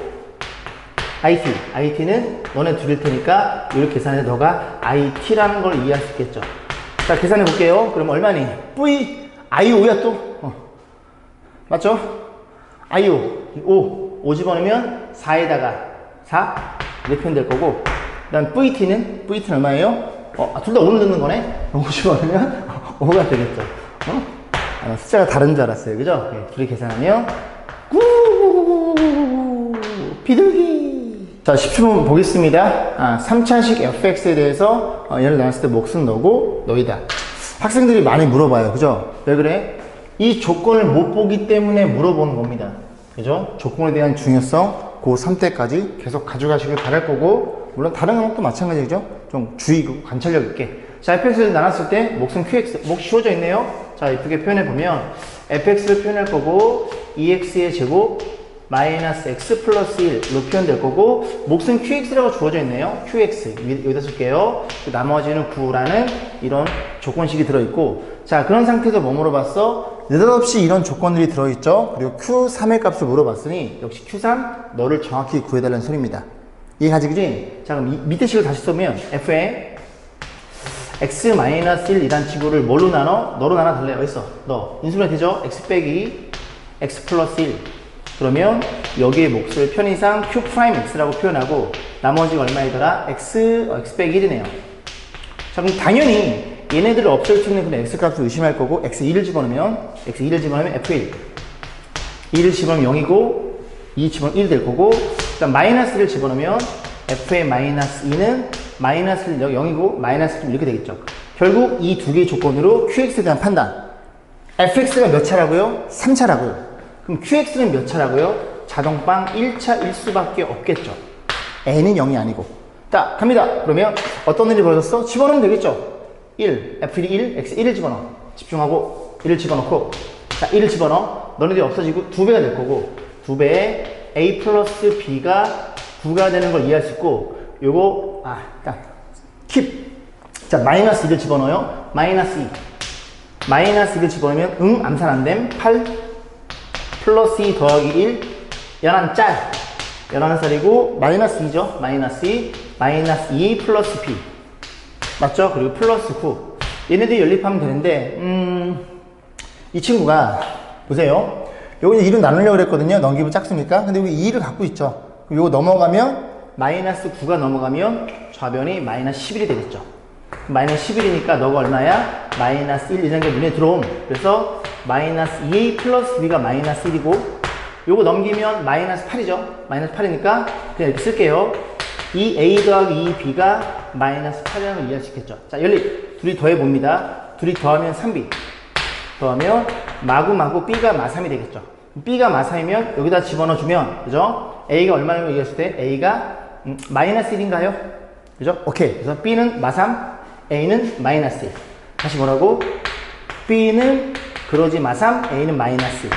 IT는 너네 둘일 테니까 이렇게 계산해서 너가 IT라는 걸 이해할 수 있겠죠. 자, 계산해 볼게요. 그럼 얼마니? IO야 또? 맞죠? IO 5 집어넣으면 4에다가 4 이렇게 표현될 거고 그 다음 VT는 얼마예요? 둘 다 5를 넣는 거네? 5 집어넣으면 5가 되겠죠. 숫자가 다른 줄 알았어요. 그죠? 네, 둘이 계산하면 비둘기. 자, 10분 보겠습니다. 3차식 fx에 대해서 얘를 나눴을 때 몫은 너고 너이다. 학생들이 많이 물어봐요. 그죠? 왜 그래? 이 조건을 못 보기 때문에 물어보는 겁니다. 그죠? 조건에 대한 중요성 고3 때까지 계속 가져가시길 바랄 거고, 물론 다른 과목도 마찬가지죠. 좀 주의, 관찰력 있게. 자, fx를 나눴을 때 몫은 qx, 몫 씌워져 있네요. 자, 이쁘게 표현해보면 fx를 표현할 거고 2x의 제곱 마이너스 x 플러스 1로 표현될 거고, 몫은 qx라고 주어져 있네요. qx 여기다 쓸게요. 나머지는 9라는 이런 조건식이 들어있고, 자, 그런 상태에서 뭐 물어봤어? 느닷없이 이런 조건들이 들어있죠. 그리고 q3의 값을 물어봤으니 역시 q3 너를 정확히 구해달라는 소리입니다. 이해가지, 그지? 자, 그럼 밑에 식을 다시 쓰면 f의 x-1이란 친구를 뭘로 나눠? 너로 나눠달래. 어딨어? 너. 인수분해 되죠? x 빼기 x 플러스 1. 그러면 여기의 몫을 편의상 q'x라고 표현하고, 나머지가 얼마이더라? x 빼기 1이네요. 자, 그럼 당연히 얘네들을 없앨 수 있는 그런 x 값을 의심할 거고, x2를 집어넣으면 f1. 2를 집어넣으면 0이고, 2 집어넣으면 1 될 거고, 그다음 마이너스를 집어넣으면 f의 마이너스 2는 마이너스 0이고, 마이너스 1 이렇게 되겠죠. 결국 이 두 개의 조건으로 qx에 대한 판단. fx가 몇 차라고요? 3차라고요. 그럼 qx는 몇 차라고요? 자동빵 1차일 수밖에 없겠죠. n은 0이 아니고. 자, 갑니다. 그러면 어떤 일이 벌어졌어? 집어넣으면 되겠죠. 1, f1이 1, x1을 집어넣어. 집중하고 1을 집어넣고, 자, 1을 집어넣어. 너네들이 없어지고 2배가 될 거고, 2배에 a 플러스 b가 9가 되는 걸 이해할 수 있고, 요거 일단 킵. 자, 마이너스 2를 집어넣어요. 마이너스 2. 마이너스 2를 집어넣으면 암산 안됨. 8 플러스 2 더하기 1 11짤 11살이고 마이너스 2죠. 마이너스 2 마이너스 2 플러스 b 맞죠? 그리고 플러스 9. 얘네들이 연립하면 되는데 이 친구가 보세요. 요거 이제 2로 나누려고 그랬거든요. 넘기면 작습니까? 근데 여기 2를 갖고 있죠. 요거 넘어가면 마이너스 9가 넘어가면 좌변이 마이너스 11이 되겠죠. 마이너스 11이니까 너가 얼마야? 마이너스 1 이라는 게 눈에 들어옴. 그래서 마이너스 2a 플러스 b가 마이너스 1이고, 요거 넘기면 마이너스 8이죠. 마이너스 8이니까 그냥 이렇게 쓸게요. 2a 더하기 2b가 마이너스 8이라는 걸 이해할 수 있겠죠. 자, 연립. 둘이 더해봅니다. 둘이 더하면 3b. 더하면 마구마구 b가 마3이 되겠죠. b가 마3이면 여기다 집어넣어주면, 그죠? a가 얼마냐고 얘기했을 때 a가 마이너스 1인가요? 그죠? 오케이. 그래서 b는 마3, a는 마이너스 1. 다시 뭐라고? b는 그러지 마3, a는 마이너스 1.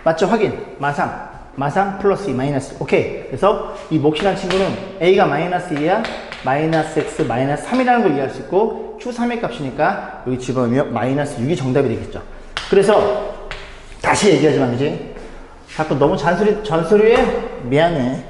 맞죠? 확인. 마3 플러스 2 마이너스 1. 오케이. 그래서 이 몫이라는 친구는 a가 마이너스 1이야 마이너스 x 마이너스 3이라는 걸 이해할 수 있고, q3의 값이니까 여기 집어넣으면 마이너스 6이 정답이 되겠죠. 그래서 다시 얘기하지만, 그지? 자꾸 너무 잔소리해? 미안해.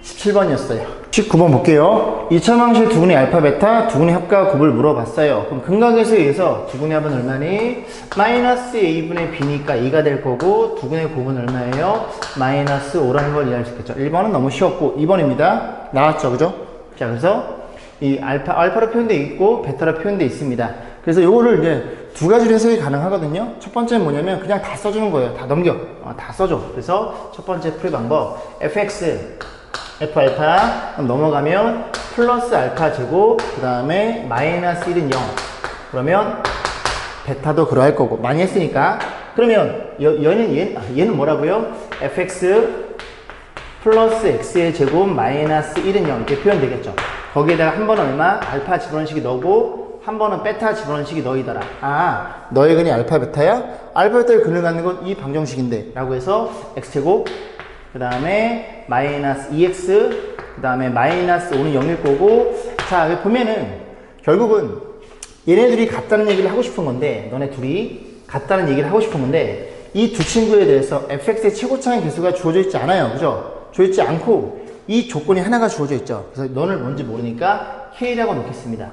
17번이었어요. 19번 볼게요. 2차 방식 두근의 알파, 베타, 두근의 합과 곱을 물어봤어요. 그럼 근각에서 의해서 두근의 합은 얼마니? 마이너스 a분의 b니까 2가 될 거고, 두근의 곱은 얼마예요? 마이너스 5라는 걸 이해할 수 있겠죠. 1번은 너무 쉬웠고, 2번입니다. 나왔죠, 그죠? 자, 그래서 이 알파로 표현되어 있고, 베타로 표현되어 있습니다. 그래서 요거를 이제 두 가지로 해석이 가능하거든요. 첫 번째는 뭐냐면 그냥 다 써주는 거예요. 다 넘겨. 다 써줘. 그래서 첫 번째 풀이 방법, fx f 알파 넘어가면 플러스 알파 제곱, 그 다음에 마이너스 1은 0. 그러면 베타도 그러할 거고, 많이 했으니까. 그러면 얘는 뭐라고요? fx 플러스 x의 제곱 마이너스 1은 0 이렇게 표현되겠죠. 거기에다가 한 번은 얼마? 알파 집어넣은 식이 너고, 한 번은 베타 집어넣은 식이 너이더라. 너의 근이 알파 베타야? 알파 베타의 근을 갖는 건 이 방정식인데 라고 해서 x제곱, 그 다음에 마이너스 2x, 그 다음에 마이너스 5는 0일 거고. 자, 여기 보면은 결국은 얘네들이 같다는 얘기를 하고 싶은 건데, 너네 둘이 같다는 얘기를 하고 싶은 건데, 이 두 친구에 대해서 fx의 최고차의 개수가 주어져 있지 않아요. 그죠? 주어져 있지 않고 이 조건이 하나가 주어져 있죠. 그래서 너는 뭔지 모르니까 k라고 놓겠습니다.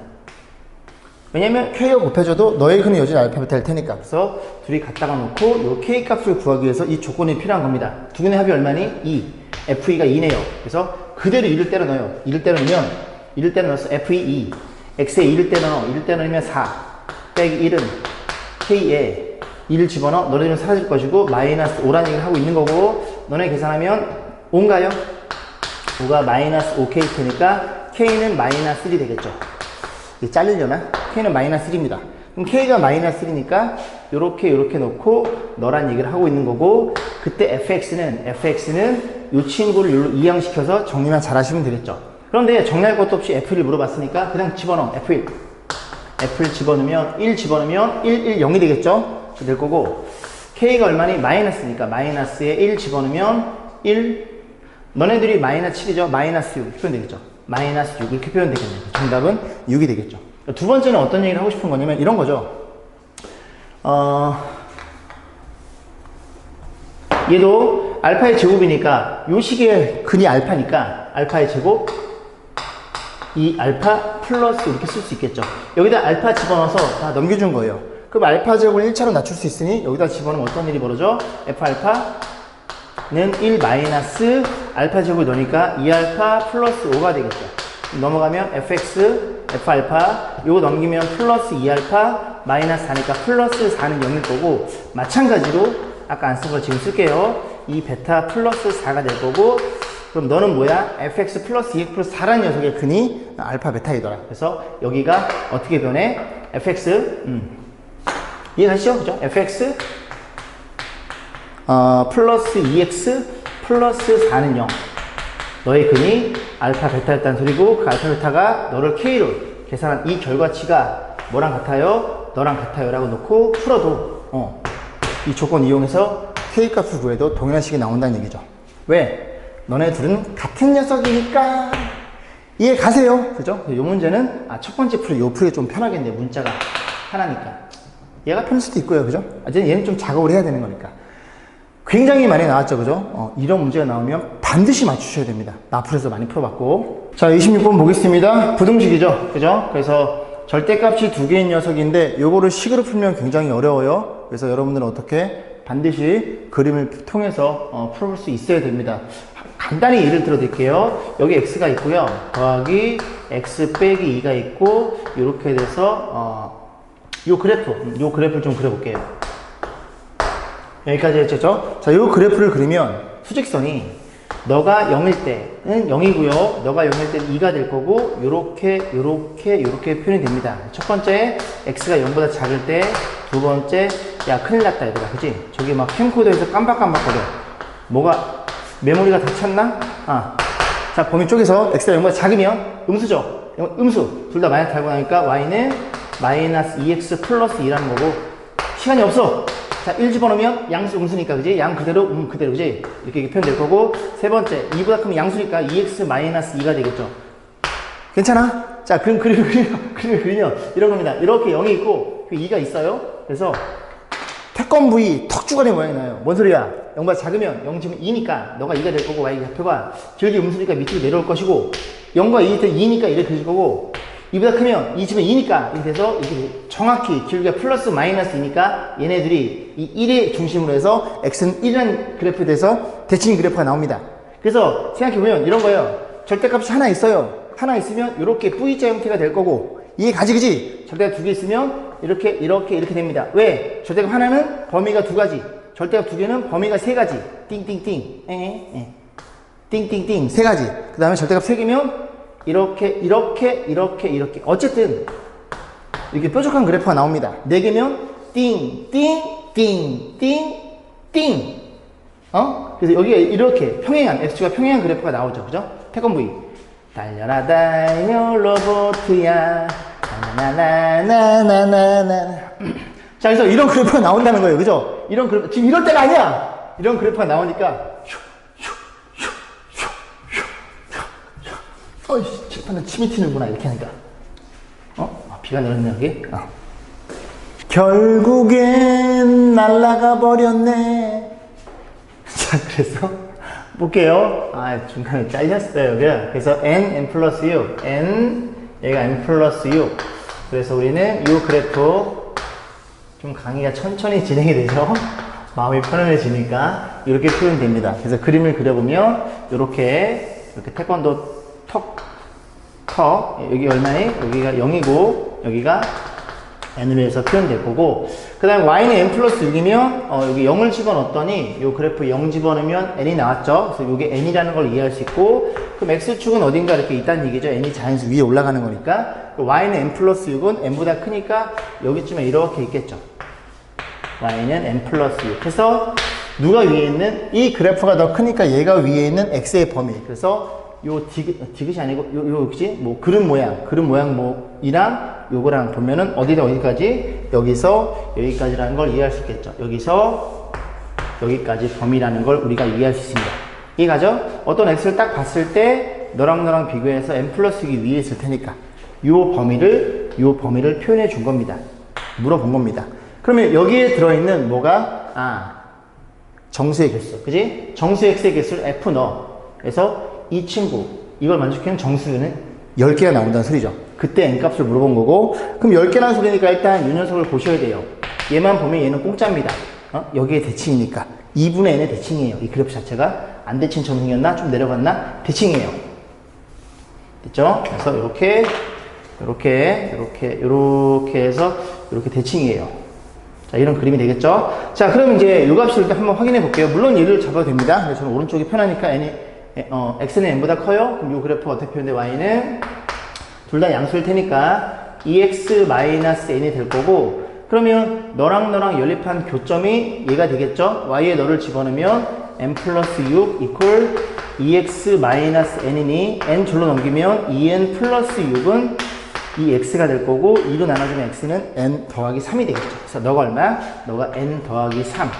왜냐면 k가 곱해져도 너의 근은 여전히 알파 베타일 테니까. 그래서 둘이 갖다가 놓고 요 k 값을 구하기 위해서 이 조건이 필요한 겁니다. 두 개의 합이 얼마니? 2. fe2가 2네요. 그래서 그대로 2를 때려 넣어요. 2를 때려 넣으면 2를 때려 넣어서 fe2. x에 2를 때려 넣어. 2를 때려 넣으면 4 빼기 1은 k에 2를 집어넣어. 너네들은 사라질 것이고 마이너스 5라는 얘기를 하고 있는 거고, 너네 계산하면 5인가요? 5가 마이너스 5k 테니까 k는 마이너스 1이 되겠죠. 이게 잘리려나? k는 마이너스 1입니다. 그럼 k가 마이너스 1이니까 요렇게 놓고 너란 얘기를 하고 있는 거고, 그때 fx는 이 친구를 여기로 이항시켜서 정리만 잘 하시면 되겠죠. 그런데 정리할 것도 없이 F1을 물어봤으니까 그냥 집어넣어. F1. F를 집어넣으면 1 집어넣으면 1, 1, 0이 되겠죠? 될 거고 K가 얼마니? 마이너스니까 마이너스에 1 집어넣으면 1 너네들이 마이너스 7이죠? 마이너스 6 이렇게 표현 되겠죠? 마이너스 6 이렇게 표현 되겠네요. 정답은 6이 되겠죠. 두 번째는 어떤 얘기를 하고 싶은 거냐면 이런 거죠. 얘도 알파의 제곱이니까 요 식의 근이 알파니까 알파의 제곱 이 알파 플러스 이렇게 쓸 수 있겠죠. 여기다 알파 집어넣어서 다 넘겨준 거예요. 그럼 알파 제곱을 1차로 낮출 수 있으니 여기다 집어넣으면 어떤 일이 벌어져? F 알파는 1 마이너스 알파 제곱을 넣으니까 2알파 플러스 5가 되겠죠. 넘어가면 fx F 알파 요거 넘기면 플러스 2알파 마이너스 4니까 플러스 4는 0일 거고 마찬가지로 아까 안 쓴 걸 지금 쓸게요. 이 베타 플러스 4가 될 거고 그럼 너는 뭐야? fx 플러스 2x 플러스 4라는 녀석의 근이 알파 베타이더라. 그래서 여기가 어떻게 변해? fx 이해가시죠? 그죠? fx 플러스 2x 플러스 4는 0 너의 근이 알파 베타였다는 소리고 그 알파 베타가 너를 k로 계산한 이 결과치가 뭐랑 같아요? 너랑 같아요 라고 놓고 풀어도 이 조건 이용해서 k 값을 구해도 동일한 식이 나온다는 얘기죠. 왜? 너네 둘은 같은 녀석이니까 이해 가세요. 그죠? 이 문제는 첫 번째 풀이 요 풀이 좀 편하겠네요. 문자가 하나니까 얘가 편할 수도 있고요. 그죠? 얘는 좀 작업을 해야 되는 거니까 굉장히 많이 나왔죠. 그죠? 이런 문제가 나오면 반드시 맞추셔야 됩니다. 나풀에서 많이 풀어봤고 자 26번 보겠습니다. 부등식이죠. 그죠? 그래서 절대값이 두 개인 녀석인데 요거를 식으로 풀면 굉장히 어려워요. 그래서 여러분들은 어떻게 반드시 그림을 통해서 풀어볼 수 있어야 됩니다. 간단히 예를 들어 드릴게요. 여기 x가 있고요. 더하기 x 빼기 2가 있고 이렇게 돼서 요 그래프를 좀 그려볼게요. 여기까지 했죠? 자, 요 그래프를 그리면 수직선이 너가 0일 때는 0이고요. 너가 0일 때는 2가 될 거고 요렇게 표현이 됩니다. 첫 번째 x가 0보다 작을 때 두 번째 야 큰일 났다 얘들아 그치? 저기 막 캠코더에서 깜박깜박거려. 뭐가 메모리가 다 찼나? 자 범위 쪽에서 x가 0보다 작으면 음수죠? 음수 둘 다 마이너스 달고 나니까 y는 마이너스 2x 플러스 2라는 거고 시간이 없어. 자, 1 집어넣으면 양수 음수니까 그지? 양 그대로 그대로 그지? 이렇게 표현될 거고 세 번째 2보다 크면 양수니까 2x 마이너스 2가 되겠죠. 괜찮아? 자, 그럼 그리면 이런 겁니다. 이렇게 0이 있고 2가 있어요. 그래서 태권브이 턱주간의 모양이 나요. 뭔 소리야? 0보다 작으면 0 지면 2니까 너가 2가 될 거고 y 좌표가 기울기 음수니까 밑으로 내려올 것이고 0과 2일 때 2니까 이렇게 그려질 거고 2보다 크면 2 지면 2니까 이렇게 돼서 이렇게 정확히 기울기가 플러스 마이너스이니까 얘네들이 이 1의 중심으로 해서 x는 1이라는 그래프에 대해서 대칭 그래프가 나옵니다. 그래서 생각해보면 이런 거예요. 절대값이 하나 있어요. 하나 있으면 이렇게 V자 형태가 될 거고 이해 가지 그지? 절대값 두 개 있으면 이렇게 됩니다. 왜? 절대값 하나는 범위가 두 가지 절대값 두 개는 범위가 세 가지 띵띵띵 띵띵띵 세 가지 그 다음에 절대값 세 개면 이렇게 어쨌든 이렇게 뾰족한 그래프가 나옵니다. 4개면 띵띵띵띵띵 그래서 여기가 이렇게 평행한 x축과 평행한 그래프가 나오죠. 그죠? 태권브이 달려라 달려 로봇이야 나나나나나나나 자 그래서 이런 그래프가 나온다는 거예요. 그죠? 이런 그래프 지금 이럴 때가 아니야. 이런 그래프가 나오니까 칠판에 침이 튀는구나 이렇게 하니까 비가 내렸네 여기 결국엔 날아가 버렸네. 자 그래서 볼게요. 중간에 잘렸어요. 그래서 n 플러스 6 얘가 n 플러스 6 그래서 우리는 이 그래프 좀 강의가 천천히 진행이 되죠. 마음이 편안해지니까 이렇게 표현됩니다. 그래서 그림을 그려보면 이렇게 태권도 턱 여기 얼마니? 여기가 0이고 여기가 n으로 해서 표현될 거고 그 다음에 y는 n 플러스 6이면 여기 0을 집어넣었더니 이 그래프 0 집어넣으면 n이 나왔죠. 그래서 이게 n이라는 걸 이해할 수 있고 그럼 x축은 어딘가 이렇게 있다는 얘기죠. n이 자연수 위에 올라가는 거니까 y는 n 플러스 6은 n보다 크니까 여기쯤에 이렇게 있겠죠. y는 n 플러스 6 해서 누가 위에 있는 이 그래프가 더 크니까 얘가 위에 있는 x의 범위. 그래서 요 디귿이 아니고 요 그지? 뭐 그릇 모양 뭐이랑 요거랑 보면은 어디다 어디까지 여기서 여기까지라는 걸 이해할 수 있겠죠. 여기서 여기까지 범위라는 걸 우리가 이해할 수 있습니다. 이해가죠? 어떤 x를 딱 봤을 때 너랑 비교해서 n 플러스 6이 위에 있을 테니까 요 범위를 표현해 준 겁니다. 물어본 겁니다. 그러면 여기에 들어있는 뭐가 정수의 개수, 그지? 정수 x의 개수를 f 넣어. 그래서 이 친구 이걸 만족하는 정수는 10개가 나온다는 소리죠. 그때 n값을 물어본 거고, 그럼 10개라는 소리니까 일단 이 녀석을 보셔야 돼요. 얘만 보면 얘는 공짜입니다. 여기에 대칭이니까 2분의 n의 대칭이에요. 이 그래프 자체가 안 대칭 정승이었나? 좀 내려갔나? 대칭이에요. 됐죠? 그래서 이렇게 해서 이렇게 대칭이에요. 자, 이런 그림이 되겠죠? 자, 그럼 이제 요 값을 일단 한번 확인해 볼게요. 물론 얘를 잡아도 됩니다. 근데 저는 오른쪽이 편하니까 x는 n보다 커요. 그럼 요 그래프가 어떻게 표현돼? y는 둘 다 양수일 테니까 2x-n이 될 거고, 그러면 너랑 연립한 교점이 얘가 되겠죠? y에 너를 집어넣으면 n 플러스 6 이퀄 2x-n이니 n 줄로 넘기면 2n 플러스 6은 이 x가 될 거고, 2로 나눠주면 x는 n 더하기 3이 되겠죠. 그래서 너가 얼마? 너가 n 더하기 3.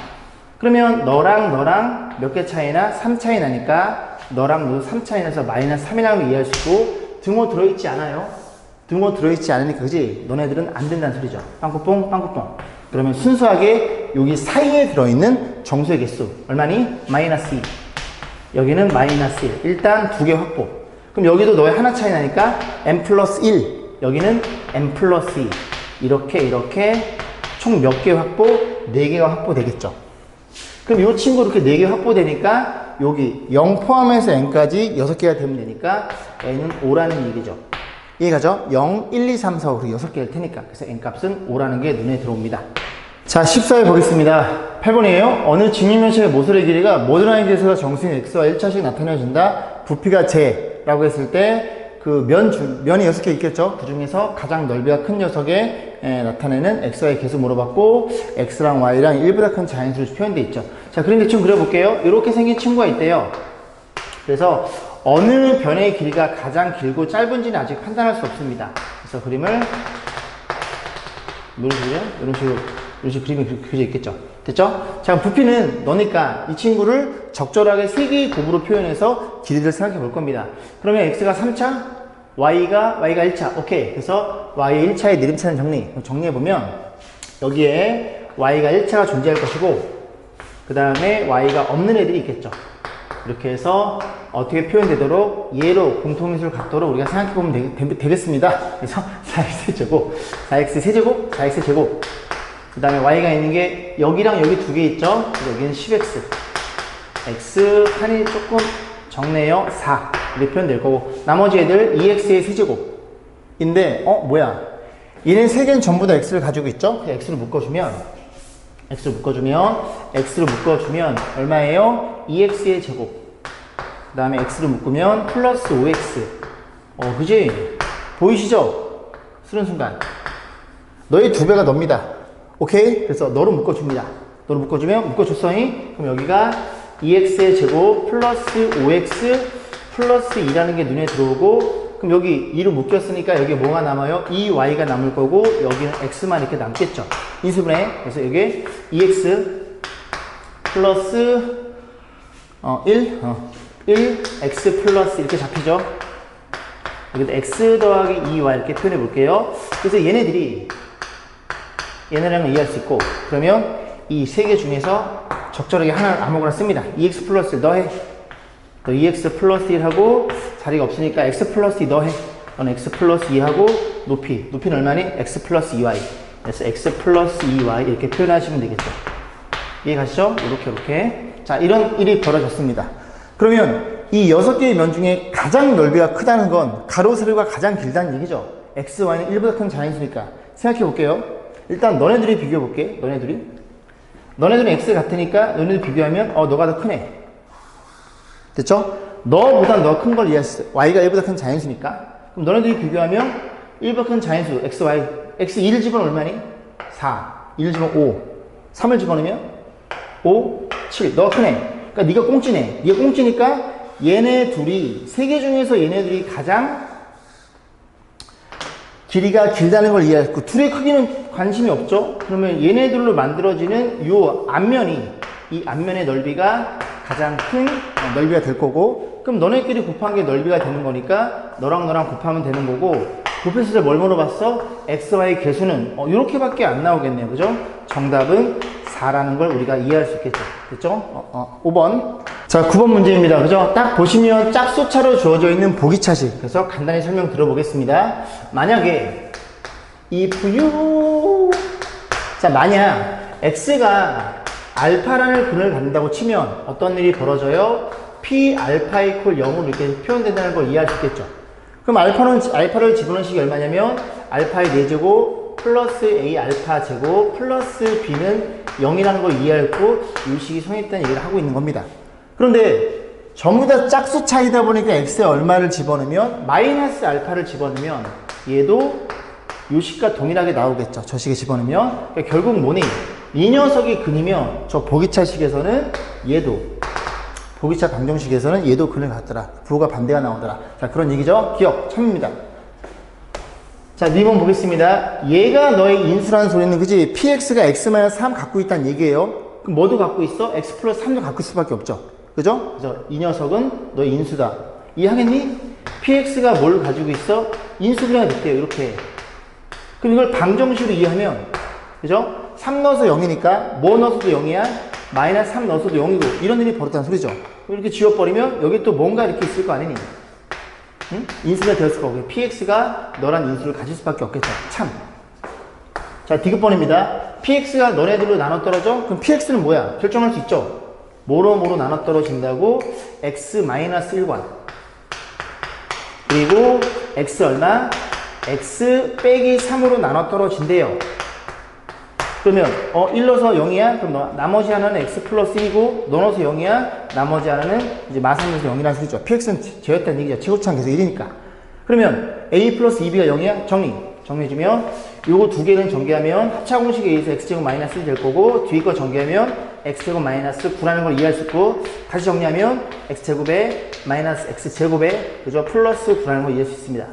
그러면 너랑 몇 개 차이나? 3 차이 나니까 너랑 너도 3 차이 나서 마이너스 3이라고 이해할 수 있고, 등호 들어있지 않아요? 등호 들어있지 않으니까 그지? 너네들은 안 된다는 소리죠. 빵꾸뽕. 그러면 순수하게 여기 사이에 들어있는 정수의 개수 얼마니? 마이너스 2. 여기는 마이너스 1. 일단 두 개 확보. 그럼 여기도 너의 하나 차이 나니까 n 플러스 1. 여기는 n 플러스 2. 이렇게 총 몇 개 확보? 4개가 확보되겠죠. 그럼 이 친구 이렇게 4개 확보되니까 여기 0 포함해서 n까지 6개가 되면 되니까 n은 5라는 얘기죠. 이해가죠? 0, 1, 2, 3, 4, 5 그리고 6개일 테니까. 그래서 n값은 5라는 게 눈에 들어옵니다. 자, 14회 보겠습니다. 8번이에요. 어느 직립면체의 모서리 길이가 모든 항에 대해서 정수인 x와 1차씩 나타내준다. 부피가 제라고 했을 때 그 면이 6개 있겠죠? 그 중에서 가장 넓이가 큰 녀석에 나타내는 x와의 개수 물어봤고, x랑 y랑 1보다 큰 자연수로 표현되어 있죠. 자, 그림 대충 그려볼게요. 이렇게 생긴 친구가 있대요. 그래서 어느 변의 길이가 가장 길고 짧은지는 아직 판단할 수 없습니다. 그래서 그림을 이런 식으로 그림이 그려져 있겠죠. 됐죠? 자, 부피는 너니까 이 친구를 적절하게 3개의 곱으로 표현해서 길이를 생각해 볼 겁니다. 그러면 x가 3차, y가 1차. 오케이. 그래서 y의 1차의 내림차는 정리해보면 여기에 y가 1차가 존재할 것이고, 그 다음에 y가 없는 애들이 있겠죠. 이렇게 해서 어떻게 표현되도록 얘로 공통인수를 갖도록 우리가 생각해보면 되겠습니다. 그래서 4x 세제곱, 그 다음에 y가 있는 게 여기랑 여기 두 개 있죠. 여기는 10x. x 칸이 조금 적네요. 4 이렇게 표현될 거고, 나머지 애들 2x의 세제곱인데 뭐야, 얘는 세 개는 전부 다 x를 가지고 있죠. 그래서 x를 묶어주면 얼마예요? 2x의 제곱. 그 다음에 x를 묶으면 플러스 5x. 그지? 보이시죠? 쓰는 순간 너의 2배가 놉니다. 오케이? 그래서 너로 묶어줍니다. 너로 묶어줬어니? 그럼 여기가 2x의 제곱 플러스 5x 플러스 2라는 게 눈에 들어오고, 그럼 여기 2로 묶였으니까 여기에 뭐가 남아요? 2y가 남을 거고, 여기는 x만 이렇게 남겠죠. 인수분해. 그래서 여기 2x 플러스 1x 플러스 이렇게 잡히죠. 여기도 x 더하기 2y 이렇게 표현해 볼게요. 그래서 얘네랑은 이해할 수 있고, 그러면 이 세 개 중에서 적절하게 하나를 아무거나 씁니다. 2x 플러스 1 너해. 너 2x 플러스 1하고 자리가 없으니까 x 플러스 2 너해. 너는 x 플러스 2하고 높이는 얼마니? x 플러스 2y. 그래서 x 플러스 2y 이렇게 표현하시면 되겠죠. 이해가시죠? 이렇게. 자, 이런 일이 벌어졌습니다. 그러면 이 6개의 면 중에 가장 넓이가 크다는 건 가로 세로가 가장 길다는 얘기죠. x, y는 1보다 큰 자연수니까. 생각해 볼게요. 일단 너네들이 비교해 볼게. 너네들은 x 같으니까 너네들 비교하면 너가 더 크네. 됐죠? 너보다 너 큰 걸 이해했어. y가 1보다 큰 자연수니까. 그럼 너네들이 비교하면 1보다 큰 자연수 x, y. x 2를 집어넣으면 얼마니? 4. 2를 집어넣으면 5. 3을 집어넣으면 5. 7. 너가 크네. 그러니까 네가 꽁찌네. 네가 꽁찌니까 얘네 둘이, 세 개 중에서 얘네 둘이 가장 길이가 길다는 걸 이해했고, 둘의 크기는 관심이 없죠? 그러면 얘네들로 만들어지는 요 앞면이, 이 앞면의 넓이가 가장 큰 넓이가 될 거고, 그럼 너네끼리 곱한 게 넓이가 되는 거니까 너랑 너랑 곱하면 되는 거고, 곱했을 때 뭘 물어봤어? x, y 개수는 요렇게밖에 안 나오겠네요. 그죠? 정답은 4라는 걸 우리가 이해할 수 있겠죠. 됐죠? 5번. 자, 9번 문제입니다. 그죠? 딱 보시면 짝수차로 주어져 있는 보기차식. 그래서 간단히 설명 들어보겠습니다. 만약에 if you, 자, 만약 x가 알파라는 근을 갖는다고 치면 어떤 일이 벌어져요? p 알파 이퀄 0으로 이렇게 표현된다는 걸 이해할 수 있겠죠. 그럼 알파를 집어넣은 식이 얼마냐면 알파의 4제곱 플러스 a 알파 제곱 플러스 b는 0이라는 걸 이해했고 이 식이 성립된 얘기를 하고 있는 겁니다. 그런데 전부 다 짝수 차이다 보니까 x에 얼마를 집어넣으면 마이너스 알파를 집어넣으면 얘도 이 식과 동일하게 나오겠죠. 저 식에 집어넣으면. 그러니까 결국 뭐니? 이 녀석이 근이면 저 보기차식에서는 얘도, 보기차 방정식에서는 얘도 근을 갖더라. 부호가 반대가 나오더라. 자, 그런 얘기죠. 기억 참입니다. 자, 2번 보겠습니다. 얘가 너의 인수라는 소리는 그지? px가 x-3 갖고 있다는 얘기예요. 그럼 뭐도 갖고 있어? x 플러스 3도 갖고 있을 수밖에 없죠. 그죠? 그래서 이 녀석은 너의 인수다. 이해하겠니? px가 뭘 가지고 있어? 인수분해가 됐대요. 이렇게. 그럼 이걸 방정식으로 이해하면, 그죠? 3 넣어서 0이니까 뭐 넣어서도 0이야? 마이너스 3 넣어서도 0이고 이런 일이 벌어졌다는 소리죠. 이렇게 지워버리면 여기 또 뭔가 이렇게 있을 거 아니니? 응? 인수가 되었을 거고 px가 너란 인수를 가질 수밖에 없겠죠. 참. 자, 디귿번입니다. px가 너네들로 나눠 떨어져? 그럼 px는 뭐야? 결정할 수 있죠. 뭐로 나눠 떨어진다고? x-1관 그리고 x 얼마? x 빼기 3으로 나눠 떨어진대요. 그러면 1 넣어서 0이야? 그럼 나머지 하나는 x 플러스 1이고 너 넣어서 0이야? 나머지 하나는 이제 마삼에서 0이라는 소리죠. px는 제였다는 얘기죠. 최고차항 계속 1이니까. 그러면 a 플러스 2b가 0이야? 정리해주면 요거 두 개는 전개하면 합차공식에 의해서 x제곱 마이너스 1이 될 거고 뒤에 거 전개하면 x제곱 마이너스 9라는 걸 이해할 수 있고 다시 정리하면 x제곱에 마이너스 x제곱에 그죠? 플러스 9라는 걸 이해할 수 있습니다.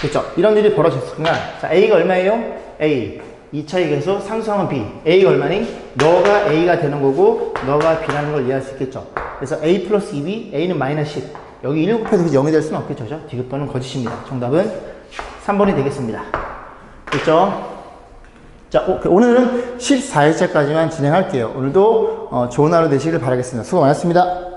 됐죠? 이런 일이 벌어졌으니까 자, a가 얼마예요? a 2차의 계수 상수항은 b. a가 얼마니? 너가 a가 되는 거고 너가 b라는 걸 이해할 수 있겠죠. 그래서 a 플러스 2b, a는 마이너스 10. 여기 1 곱해서 0이 될 수는 없겠죠. 그죠? 디귿번은 거짓입니다. 정답은 3번이 되겠습니다. 됐죠? 자, 오늘은 14일차까지만 진행할게요. 오늘도 좋은 하루 되시길 바라겠습니다. 수고 많았습니다.